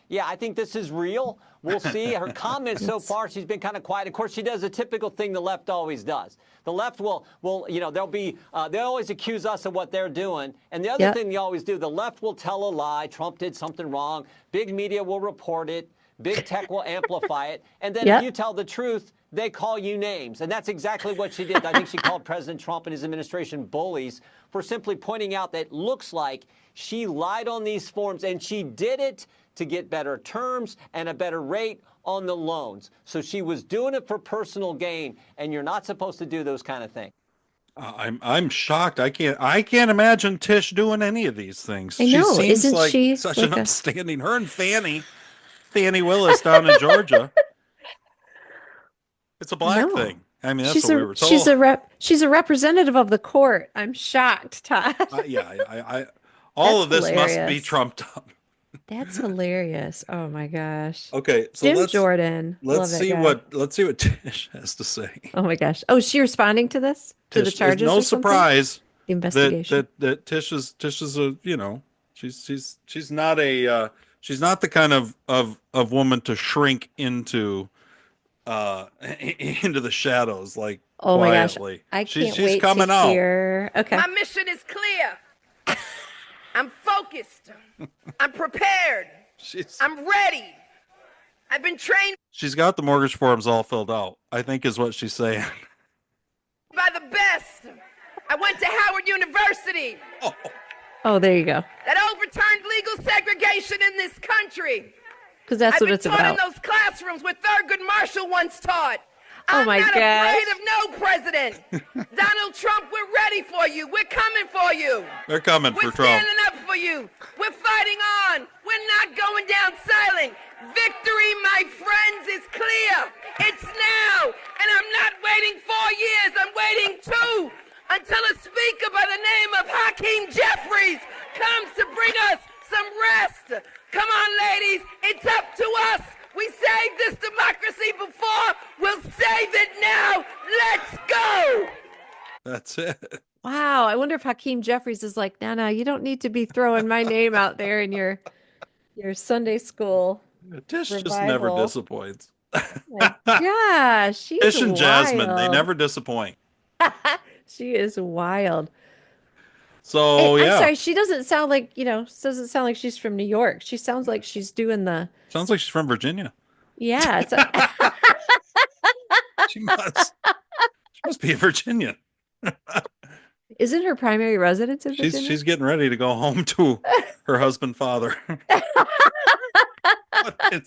yeah, I think this is real. We'll see. Her comments so far, she's been kind of quiet. Of course, she does a typical thing the left always does. The left will they'll always accuse us of what they're doing. And the other thing they always do, the left will tell a lie. Trump did something wrong. Big media will report it. Big tech will amplify it. And then if you tell the truth, they call you names. And that's exactly what she did. I think she called President Trump and his administration bullies for simply pointing out that it looks like she lied on these forms, and she did it to get better terms and a better rate on the loans. So she was doing it for personal gain, and you're not supposed to do those kind of things. I'm shocked. I can't imagine Tish doing any of these things. I know. She seems Isn't like she such like an upstanding. Her and Fannie Willis down in Georgia. It's a black thing. I mean, that's what we were told. She's a representative of the court. I'm shocked, Todd. All of this must be trumped up. That's hilarious. Oh my gosh. Okay, so Jim Jordan. Let's see what Tish has to say. Oh my gosh. Oh, is she responding to this? To the charges? No surprise. The investigation. That Tish is a she's not the kind of woman to shrink into the shadows like quietly. My gosh. She's wait coming to out. hear. Okay. My mission is clear. I'm focused. I'm prepared. I'm ready. I've been trained She's got the mortgage forms all filled out, I think is what she's saying. by the best. I went to Howard University. Oh, there you go. That overturned legal segregation in this country. Because that's what it's I've been taught about. in those classrooms where Thurgood Marshall once taught. Oh my I'm not gosh. afraid of no president. Donald Trump, we're ready for you. We're coming for you. They're coming We're for Trump. standing up for you. We're fighting on. We're not going down silent. Victory, my friends, is clear. It's now. And I'm not waiting 4 years. I'm waiting 2 until a speaker by the name of Hakeem Jeffries comes to bring us some rest. Come on, ladies. It's up to us. We saved this democracy before. We'll save it now. Let's go. That's it. Wow. I wonder if Hakeem Jeffries is like, no, no, you don't need to be throwing my name out there in your Sunday school Tish just never revival. disappoints. My gosh, she's Tish and Jasmine, they wild. never disappoint. She is wild. So I'm yeah, sorry, she doesn't sound like, doesn't sound like she's from New York. She sounds like she's doing sounds like she's from Virginia. yeah, She must. She must be a Virginian. isn't her primary residence in Virginia? She's getting ready to go home to her husband, father. It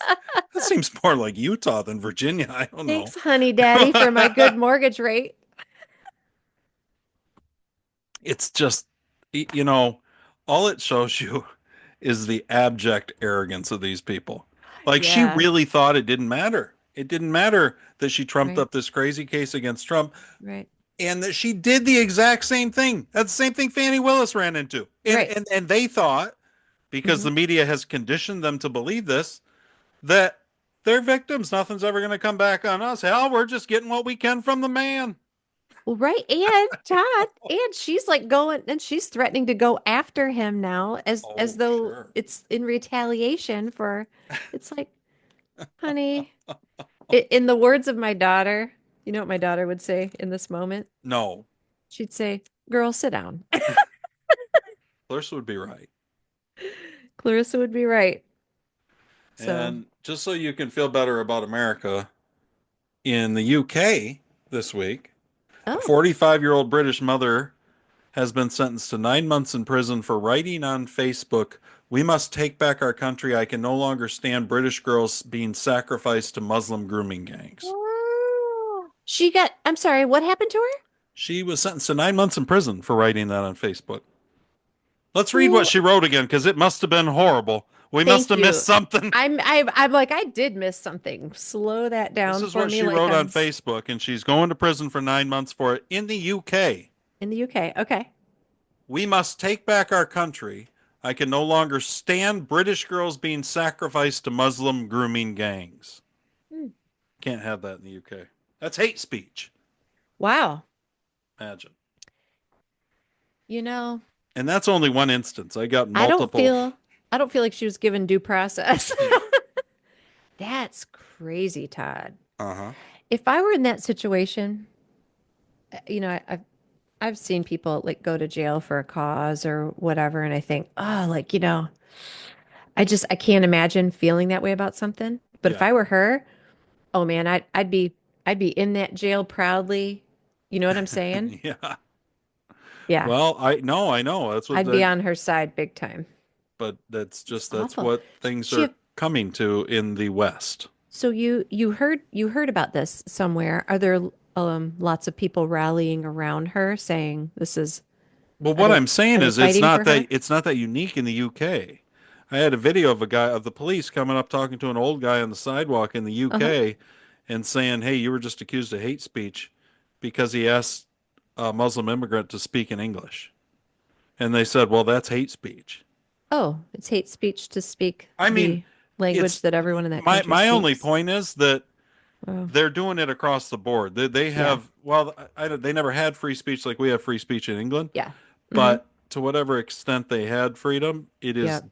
seems more like Utah than Virginia. I don't know. Thanks, honey daddy, for my good mortgage rate. It's just, all it shows you is the abject arrogance of these people. Like she Yeah. really thought it didn't matter. It didn't matter that she trumped Right. up this crazy case against Trump Right. and that she did the exact same thing. That's the same thing Fannie Willis ran into. And Right. and they thought, because the media has conditioned them to believe this, that they're victims. Nothing's ever going to come back on us. Hell, we're just getting what we can from the man. Well, right. And Todd, and she's like going and she's threatening to go after him now as though it's in retaliation for it's like, honey, in the words of my daughter, you know what my daughter would say in this moment? No, She'd say, "Girl, sit down." Clarissa would be right. Clarissa would be right. So, And just so you can feel better about America, in the UK this week, a 45-year-old British mother has been sentenced to 9 months in prison for writing on Facebook, "We must take back our country. I can no longer stand British girls being sacrificed to Muslim grooming gangs." I'm sorry, what happened to her? She was sentenced to 9 months in prison for writing that on Facebook. Let's read what she wrote again, because it must have been horrible. We must have missed something. I'm like, I did miss something. Slow that down This is for what me. she like wrote I'm on Facebook, and she's going to prison for 9 months for it in the UK. in the UK. Okay. "We must take back our country. I can no longer stand British girls being sacrificed to Muslim grooming gangs." Can't have that in the UK. That's hate speech. Wow. Imagine. And that's only one instance. I got multiple. I don't feel like she was given due process. That's crazy, Todd. Uh-huh. If I were in that situation, I've seen people like go to jail for a cause or whatever, and I think, oh, like, I can't imagine feeling that way about something. But if Yeah. I were her, oh man, I'd be in that jail proudly. You know what I'm saying? Yeah. Yeah. Well, I know. That's what I'd be on her side big time. but that's awful. what things She- are coming to in the West. So you heard about this somewhere. Are there lots of people rallying around her saying this is Well, what I'm are saying they is it's fighting not for her? that unique in the UK. I had a video of the police coming up talking to an old guy on the sidewalk in the UK and saying, "Hey, you were just accused of hate speech because he asked a Muslim immigrant to speak in English." And they said, "Well, that's hate speech." Oh, it's hate speech to speak I mean, the language it's- that everyone in that My country only speaks. point is that Oh. they're doing it across the board. They have they never had free speech like we have free speech in England. Yeah. But to whatever extent they had freedom, it is Yep.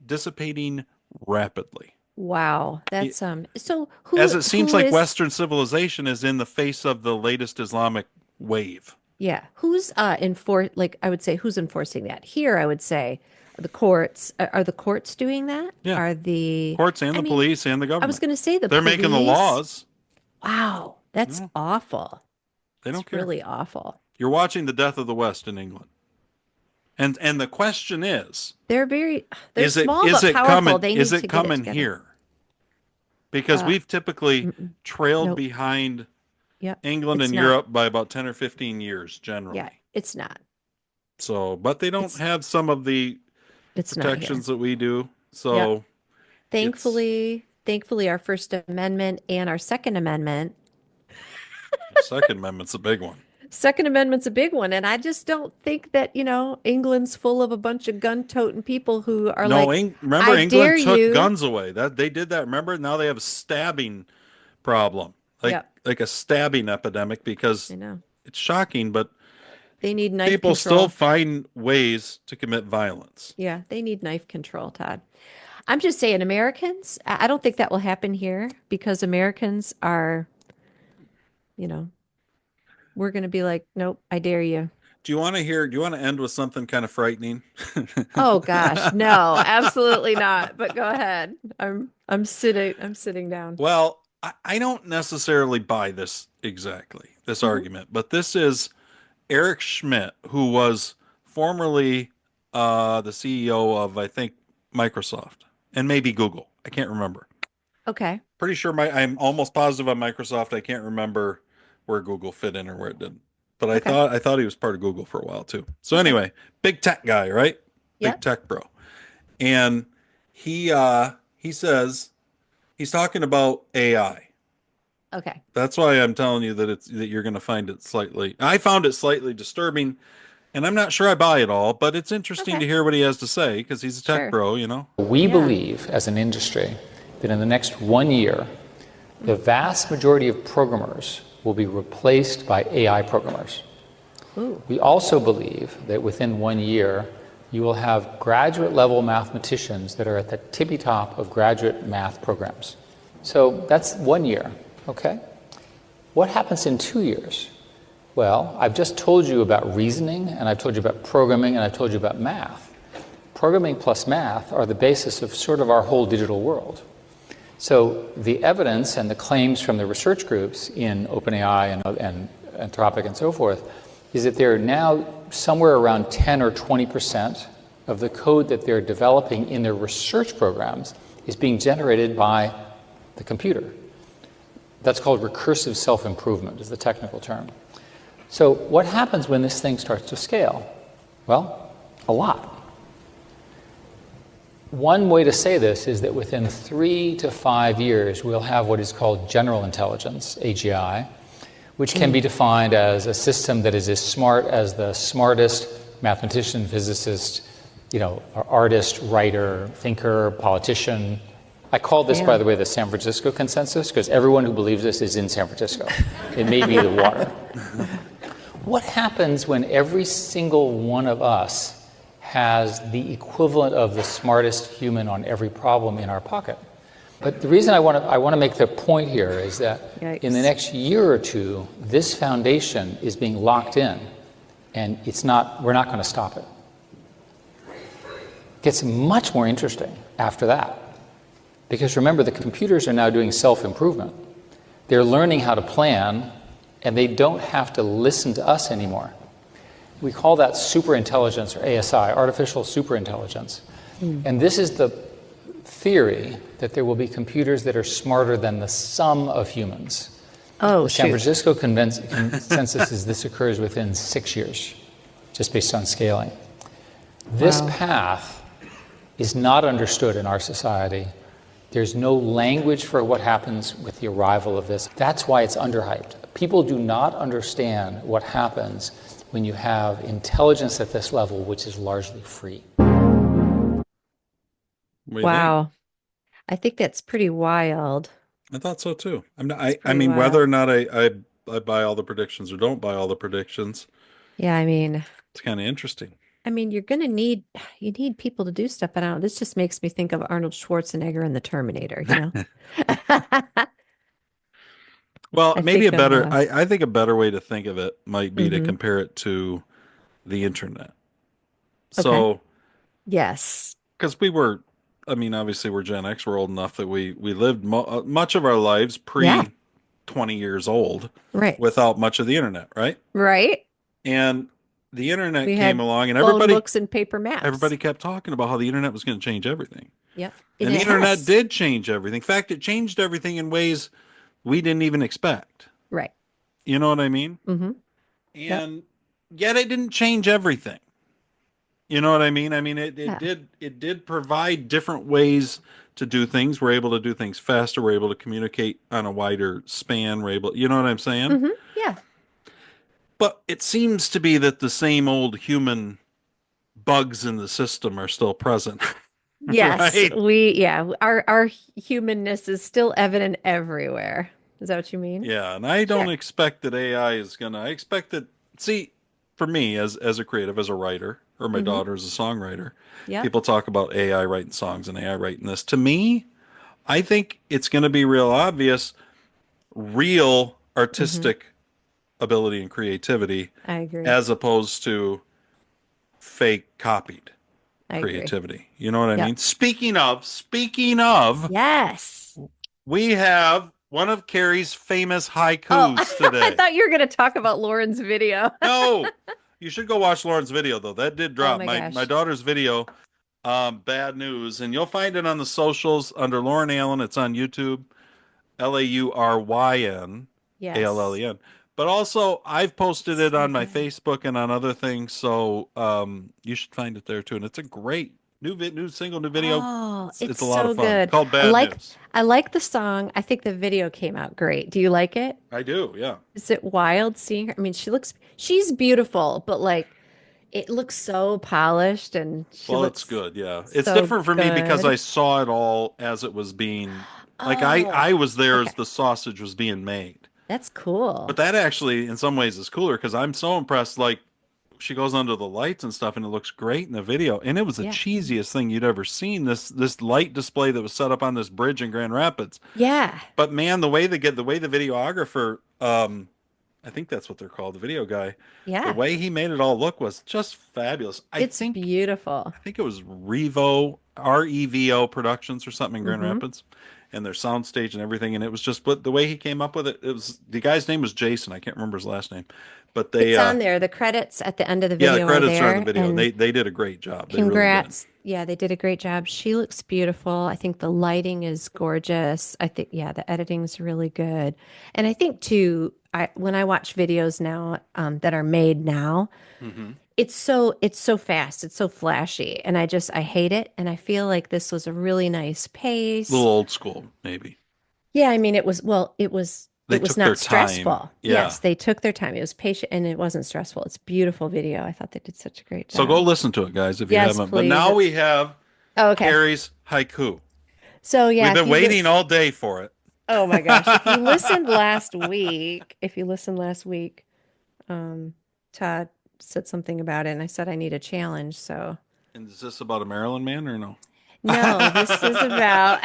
dissipating rapidly. Wow. That's so As it seems who like is- Western civilization is in the face of the latest Islamic wave. Yeah. Who's I would say who's enforcing that? Here I would say the courts. Are the courts doing that? Yeah. Are the Courts and I the mean, police and the government. I was going to say They're making the police. laws. Wow. That's Yeah. awful. They don't It's care. really awful. You're watching the death of the West in England. And the question is, They're is it small is but it powerful. coming They is need it to get coming together. here? Because we've typically trailed Nope. behind Yep. England It's and not. Europe by about 10 or 15 years generally. Yeah, it's not. So, but they don't have some of the It's not here. protections that we do. So, Thankfully, our First Amendment and our Second Amendment. the Second Amendment's a big one. Second Amendment's a big one, and I just don't think that England's full of a bunch of gun-toting people who are No, like, remember I dare England took you. guns away. That they did that. Remember, now they have a stabbing problem, like Yep. like a stabbing epidemic because I know. it's shocking, but They need knife people still control. find ways to commit violence. Yeah, they need knife control, Todd. I'm just saying, Americans, I don't think that will happen here because Americans are, you know, we're going to be like, nope, I dare you. Do you want to end with something kind of frightening? Oh gosh, no, absolutely not. But go ahead. I'm sitting down. Well, I don't necessarily buy this exactly, this argument, but this is Eric Schmidt, who was formerly the CEO of, I think, Microsoft and maybe Google. I can't remember. Okay. Pretty sure I'm almost positive on Microsoft. I can't remember where Google fit in or where it didn't. But Okay. I thought he was part of Google for a while too. So anyway, big tech guy, right? Big Yep. tech bro. And he says he's talking about AI. Okay. That's why I'm telling you that you're going to find it slightly. I found it slightly disturbing, and I'm not sure I buy it all, but it's interesting to hear what he has to say because he's a tech bro, you know. We believe as an industry that in the next 1 year, the vast majority of programmers will be replaced by AI programmers. Ooh. We also believe that within 1 year, you will have graduate level mathematicians that are at the tippy top of graduate math programs. So that's 1 year, okay? What happens in 2 years? Well, I've just told you about reasoning, and I've told you about programming, and I've told you about math. Programming plus math are the basis of sort of our whole digital world. So the evidence and the claims from the research groups in OpenAI and Anthropic and so forth is that they're now somewhere around 10 or 20% of the code that they're developing in their research programs is being generated by the computer. That's called recursive self-improvement is the technical term. So what happens when this thing starts to scale? Well, a lot. One way to say this is that within 3 to 5 years, we'll have what is called general intelligence, AGI, which can be defined as a system that is as smart as the smartest mathematician, physicist, artist, writer, thinker, politician. I call this, by the way, the San Francisco consensus, because everyone who believes this is in San Francisco. It may be the water. What happens when every single one of us has the equivalent of the smartest human on every problem in our pocket? But the reason I want to make the point here is that in the next year or two, this foundation is being locked in, and we're not going to stop it. It gets much more interesting after that. Because remember, the computers are now doing self-improvement. They're learning how to plan, and they don't have to listen to us anymore. We call that superintelligence, or ASI, artificial superintelligence. And this is the theory that there will be computers that are smarter than the sum of humans. Oh, the San Francisco consensus is this occurs within 6 years, just based on scaling. This path is not understood in our society. There's no language for what happens with the arrival of this. That's why it's underhyped. People do not understand what happens when you have intelligence at this level, which is largely free. Wow. I think that's pretty wild. I thought so too. I mean, whether or not I buy all the predictions or don't buy all the predictions. Yeah, I mean, it's kind of interesting. I mean, you need people to do stuff, but I don't know. This just makes me think of Arnold Schwarzenegger and the Terminator, you know? Well, maybe I think a better way to think of it might be to compare it to the internet. So, yes. Because obviously we're Gen X, we're old enough that we lived much of our lives pre 20 years old, right, without much of the internet, right? Right. And the internet We came had along, and phone books and paper maps. everybody kept talking about how the internet was going to change everything. Yep. And the internet did change everything. In fact, it changed everything in ways we didn't even expect. Right. You know what I mean? Mm-hmm. And yet it didn't change everything. You know what I mean? I mean, it did provide different ways to do things. We're able to do things faster. We're able to communicate on a wider span. You know what I'm saying? Mm-hmm. Yeah. But it seems to be that the same old human bugs in the system are still present. Yes, right? our humanness is still evident everywhere. Is that what you mean? Yeah, and I don't Sure. expect that AI is gonna. I expect that. See, for me as a creative, as a writer, or my Mhm. daughter as a songwriter, Yep. people talk about AI writing songs and AI writing this. To me, I think it's going to be real obvious, real Mhm. artistic ability and creativity, I agree. as opposed to fake copied I agree. creativity. You know what I Yep. mean? Speaking of, Yes. we have one of Carrie's famous Oh, haikus I today. thought you were going to talk about Lauren's video. No, you should go watch Lauren's video though. That did Oh drop. my My gosh. daughter's video, bad news, and you'll find it on the socials under Lauren Allen. It's on YouTube, Yes. LAURYN, but also I've posted It's it so on my good. Facebook and on other things. So you should find it there too. And it's a great new single, new video. Oh, It's it's a lot of so fun. good. Called Bad News. I like the song. I think the video came out great. Do you like it? I do, yeah. Is it wild seeing her? I mean, she's beautiful, but like it looks so polished and she Well, it's looks good, yeah. It's so different for me because I good. saw it all as it was being like Oh, I was there as okay. the sausage was being made. That's cool. But that actually in some ways is cooler because I'm so impressed like she goes under the lights and stuff and it looks great in the video. And it was the Yeah. cheesiest thing you'd ever seen. This light display that was set up on this bridge in Grand Rapids. Yeah. But man, the way the videographer I think that's what they're called, the video guy. The Yeah. way he made it all look was just fabulous. It's beautiful. I think it was Revo Productions or something in Grand Mm-hmm. Rapids, and their soundstage and everything. And it was just, but the way he came up with it, it was the guy's name was Jason. I can't remember his last name, but It's on there. The credits at the end of the yeah, the video are credits are in the there. video. And They did a great job. They really did. congrats. Yeah, they did a great job. She looks beautiful. I think the lighting is gorgeous. I think, yeah, the editing is really good. And I think too, when I watch videos now that are made now, Mm-hmm. it's so fast, it's so flashy, and I hate it. And I feel like this was a really nice A pace. little old school, maybe. Yeah, I mean, it was well, it was They it was took their not time. stressful. Yeah. Yes, they took their time. It was patient and it wasn't stressful. It's a beautiful video. I thought they did such a great So job. go listen to it, guys, if you Yes, haven't. But please. now we have Oh, okay. Carrie's haiku. So yeah, We've been waiting all day for it. Oh my gosh. If you listened last week, Todd said something about it and I said I need a challenge. So And is this about a Maryland man or no? no, this is about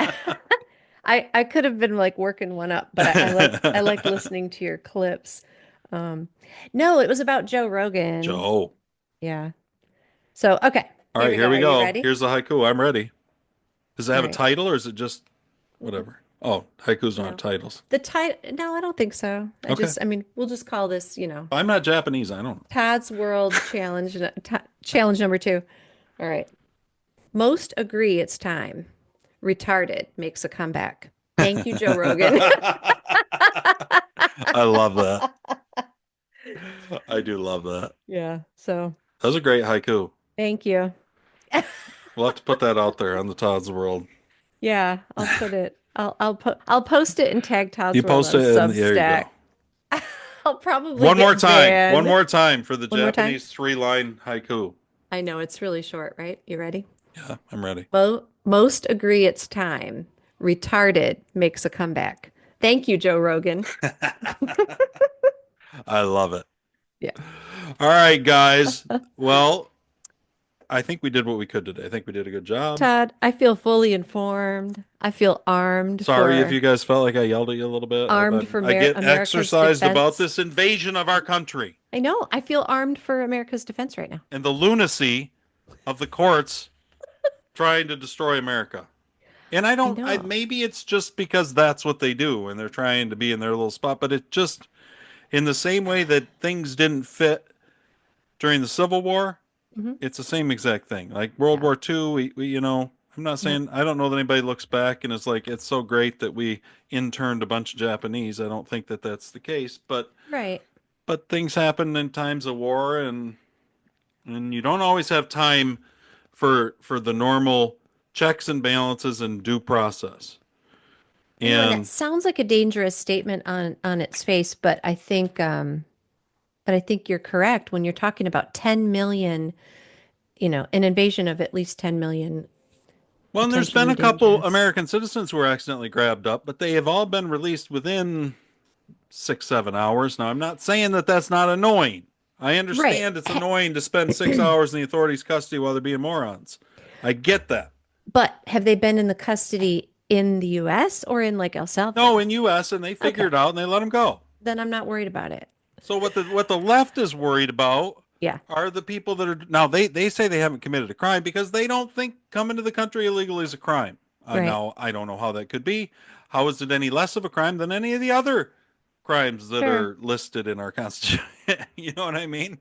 I could have been like working one up, but I like listening to your clips. No, it was about Joe Rogan. Joe. Yeah. So okay. All right, here we Are you go. ready? Here's the haiku. I'm ready. Does it have All a right. title or is it just whatever? Oh, haikus don't have titles. The title? No, I don't think so. Okay. I mean, we'll just call this, I'm not Japanese. I don't know. Todd's World Challenge, challenge number 2. All right. Most agree it's time. Retarded makes a comeback. Thank you, Joe Rogan. I love that. I do love that. Yeah. So That was a great haiku. thank you. We'll have to put that out there on the Todd's World. Yeah, I'll put it. I'll post it and tag Todd's You World post on it and there you Substack. go. I'll probably One get more time. banned. One more time for the One more time? Japanese 3-line haiku. I know it's really short, right? You ready? Yeah, I'm ready. Most agree it's time. Retarded makes a comeback. Thank you, Joe Rogan. I love it. Yeah. All right, guys. Well, I think we did what we could today. I think we did a good job. Todd, I feel fully informed. I feel armed. Sorry for, if you guys felt like I yelled at you a little bit. Armed for I get America's exercised defense. about this invasion of our country I know. I feel armed for America's defense right now. and the lunacy of the courts trying to destroy America. And I don't, know. maybe it's just because that's what they do and they're trying to be in their little spot, but it just, in the same way that things didn't fit during the Civil War, Mhm. it's the same exact thing. Like World War II, we, I'm not saying, I don't know that anybody looks back and is like, it's so great that we interned a bunch of Japanese. I don't think that that's the case, but Right. things happen in times of war and you don't always have time for the normal checks and balances and due process. I know, and And that sounds like a dangerous statement on its face, but I think you're correct when you're talking about 10 million, an invasion of at least 10 million. well, and there's been a potentially couple dangerous. American citizens who were accidentally grabbed up, but they have all been released within 6-7 hours. Now, I'm not saying that that's not annoying. I understand it's annoying to spend 6 hours in the authorities' custody while they're being morons. I get that. But have they been in the custody in the U.S. or in like El Salvador? No, in U.S., and they figure it out and they let them go. Then I'm not worried about it. So what the left is worried about are the people that are now they say they haven't committed a crime because they don't think coming to the country illegally is a crime. Right. Now I don't know how that could be. How is it any less of a crime than any of the other crimes that are listed in our constitution? You know what I mean?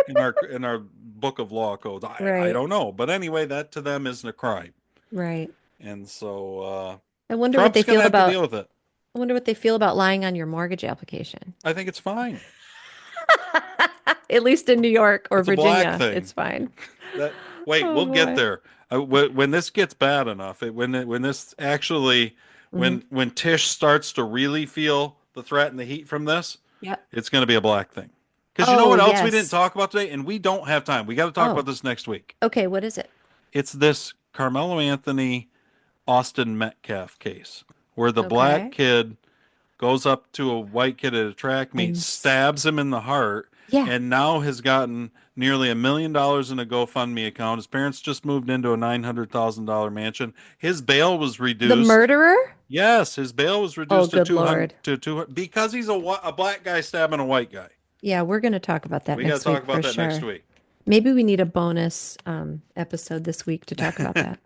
in our book of law codes. I don't know, but anyway, that to them isn't a crime. Right. And so I wonder Trump's what they gonna feel have to about. deal with it. I wonder what they feel about lying on your mortgage application. I think it's fine. At least in New York or It's a black Virginia, thing. it's fine. Wait, Oh, we'll get boy. there. When this gets bad enough, when this actually, when Tish starts to really feel the threat and the heat from this, it's going to be a black thing. Because you know what else we didn't talk about today, and we don't have time. We got to talk about this next week. Okay, what is it? It's this Carmelo Anthony, Austin Metcalf case where the black kid goes up to a white kid at a track meet, stabs him in the heart, and now has gotten nearly $1 million in a GoFundMe account. His parents just moved into a $900,000 mansion. His bail was reduced. The murderer? Yes, his bail was reduced to good 200 Lord. to 200 because he's a black guy stabbing a white guy. Yeah, we're going to talk about that We got next to talk week about for that sure. next week. Maybe we need a bonus episode this week to talk about that.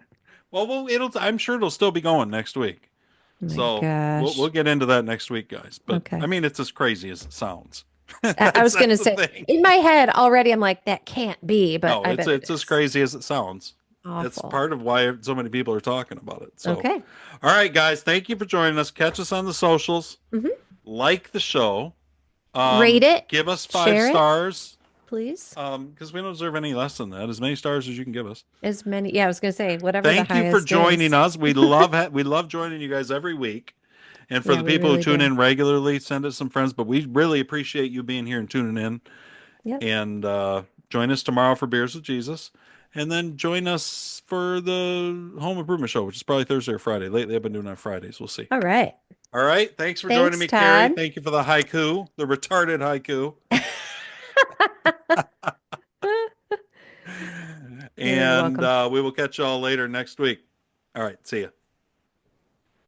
Well, I'm sure it'll still be going next week. So gosh. we'll get into that next week, guys. But Okay. I mean, it's as crazy as it sounds. I was going to That's the say, thing. in my head already, I'm like, that can't be, but No, I bet it's as crazy as it sounds. Awful. It's part of why so many people are talking about it. So, Okay. All right, guys, thank you for joining us. Catch us on the socials. Like the show. Rate it. Give us 5 share it, stars. please. Because we don't deserve any less than that. As many stars as you can give us. As many. Yeah, I was going to say, whatever Thank the you for highest joining is. us. We love joining you guys every week. And for Yeah, the we people really who tune do. in regularly, send us some friends. But we really appreciate you being here and tuning in. Yep. And join us tomorrow for Beers with Jesus. And then join us for the Home Improvement Show, which is probably Thursday or Friday. Lately, I've been doing it on Fridays. We'll see. All right. All right. Thanks for Thanks, joining me, Todd. Carrie. Thank you for the haiku, the retarded haiku. And we will catch y'all later next week. All right. See ya.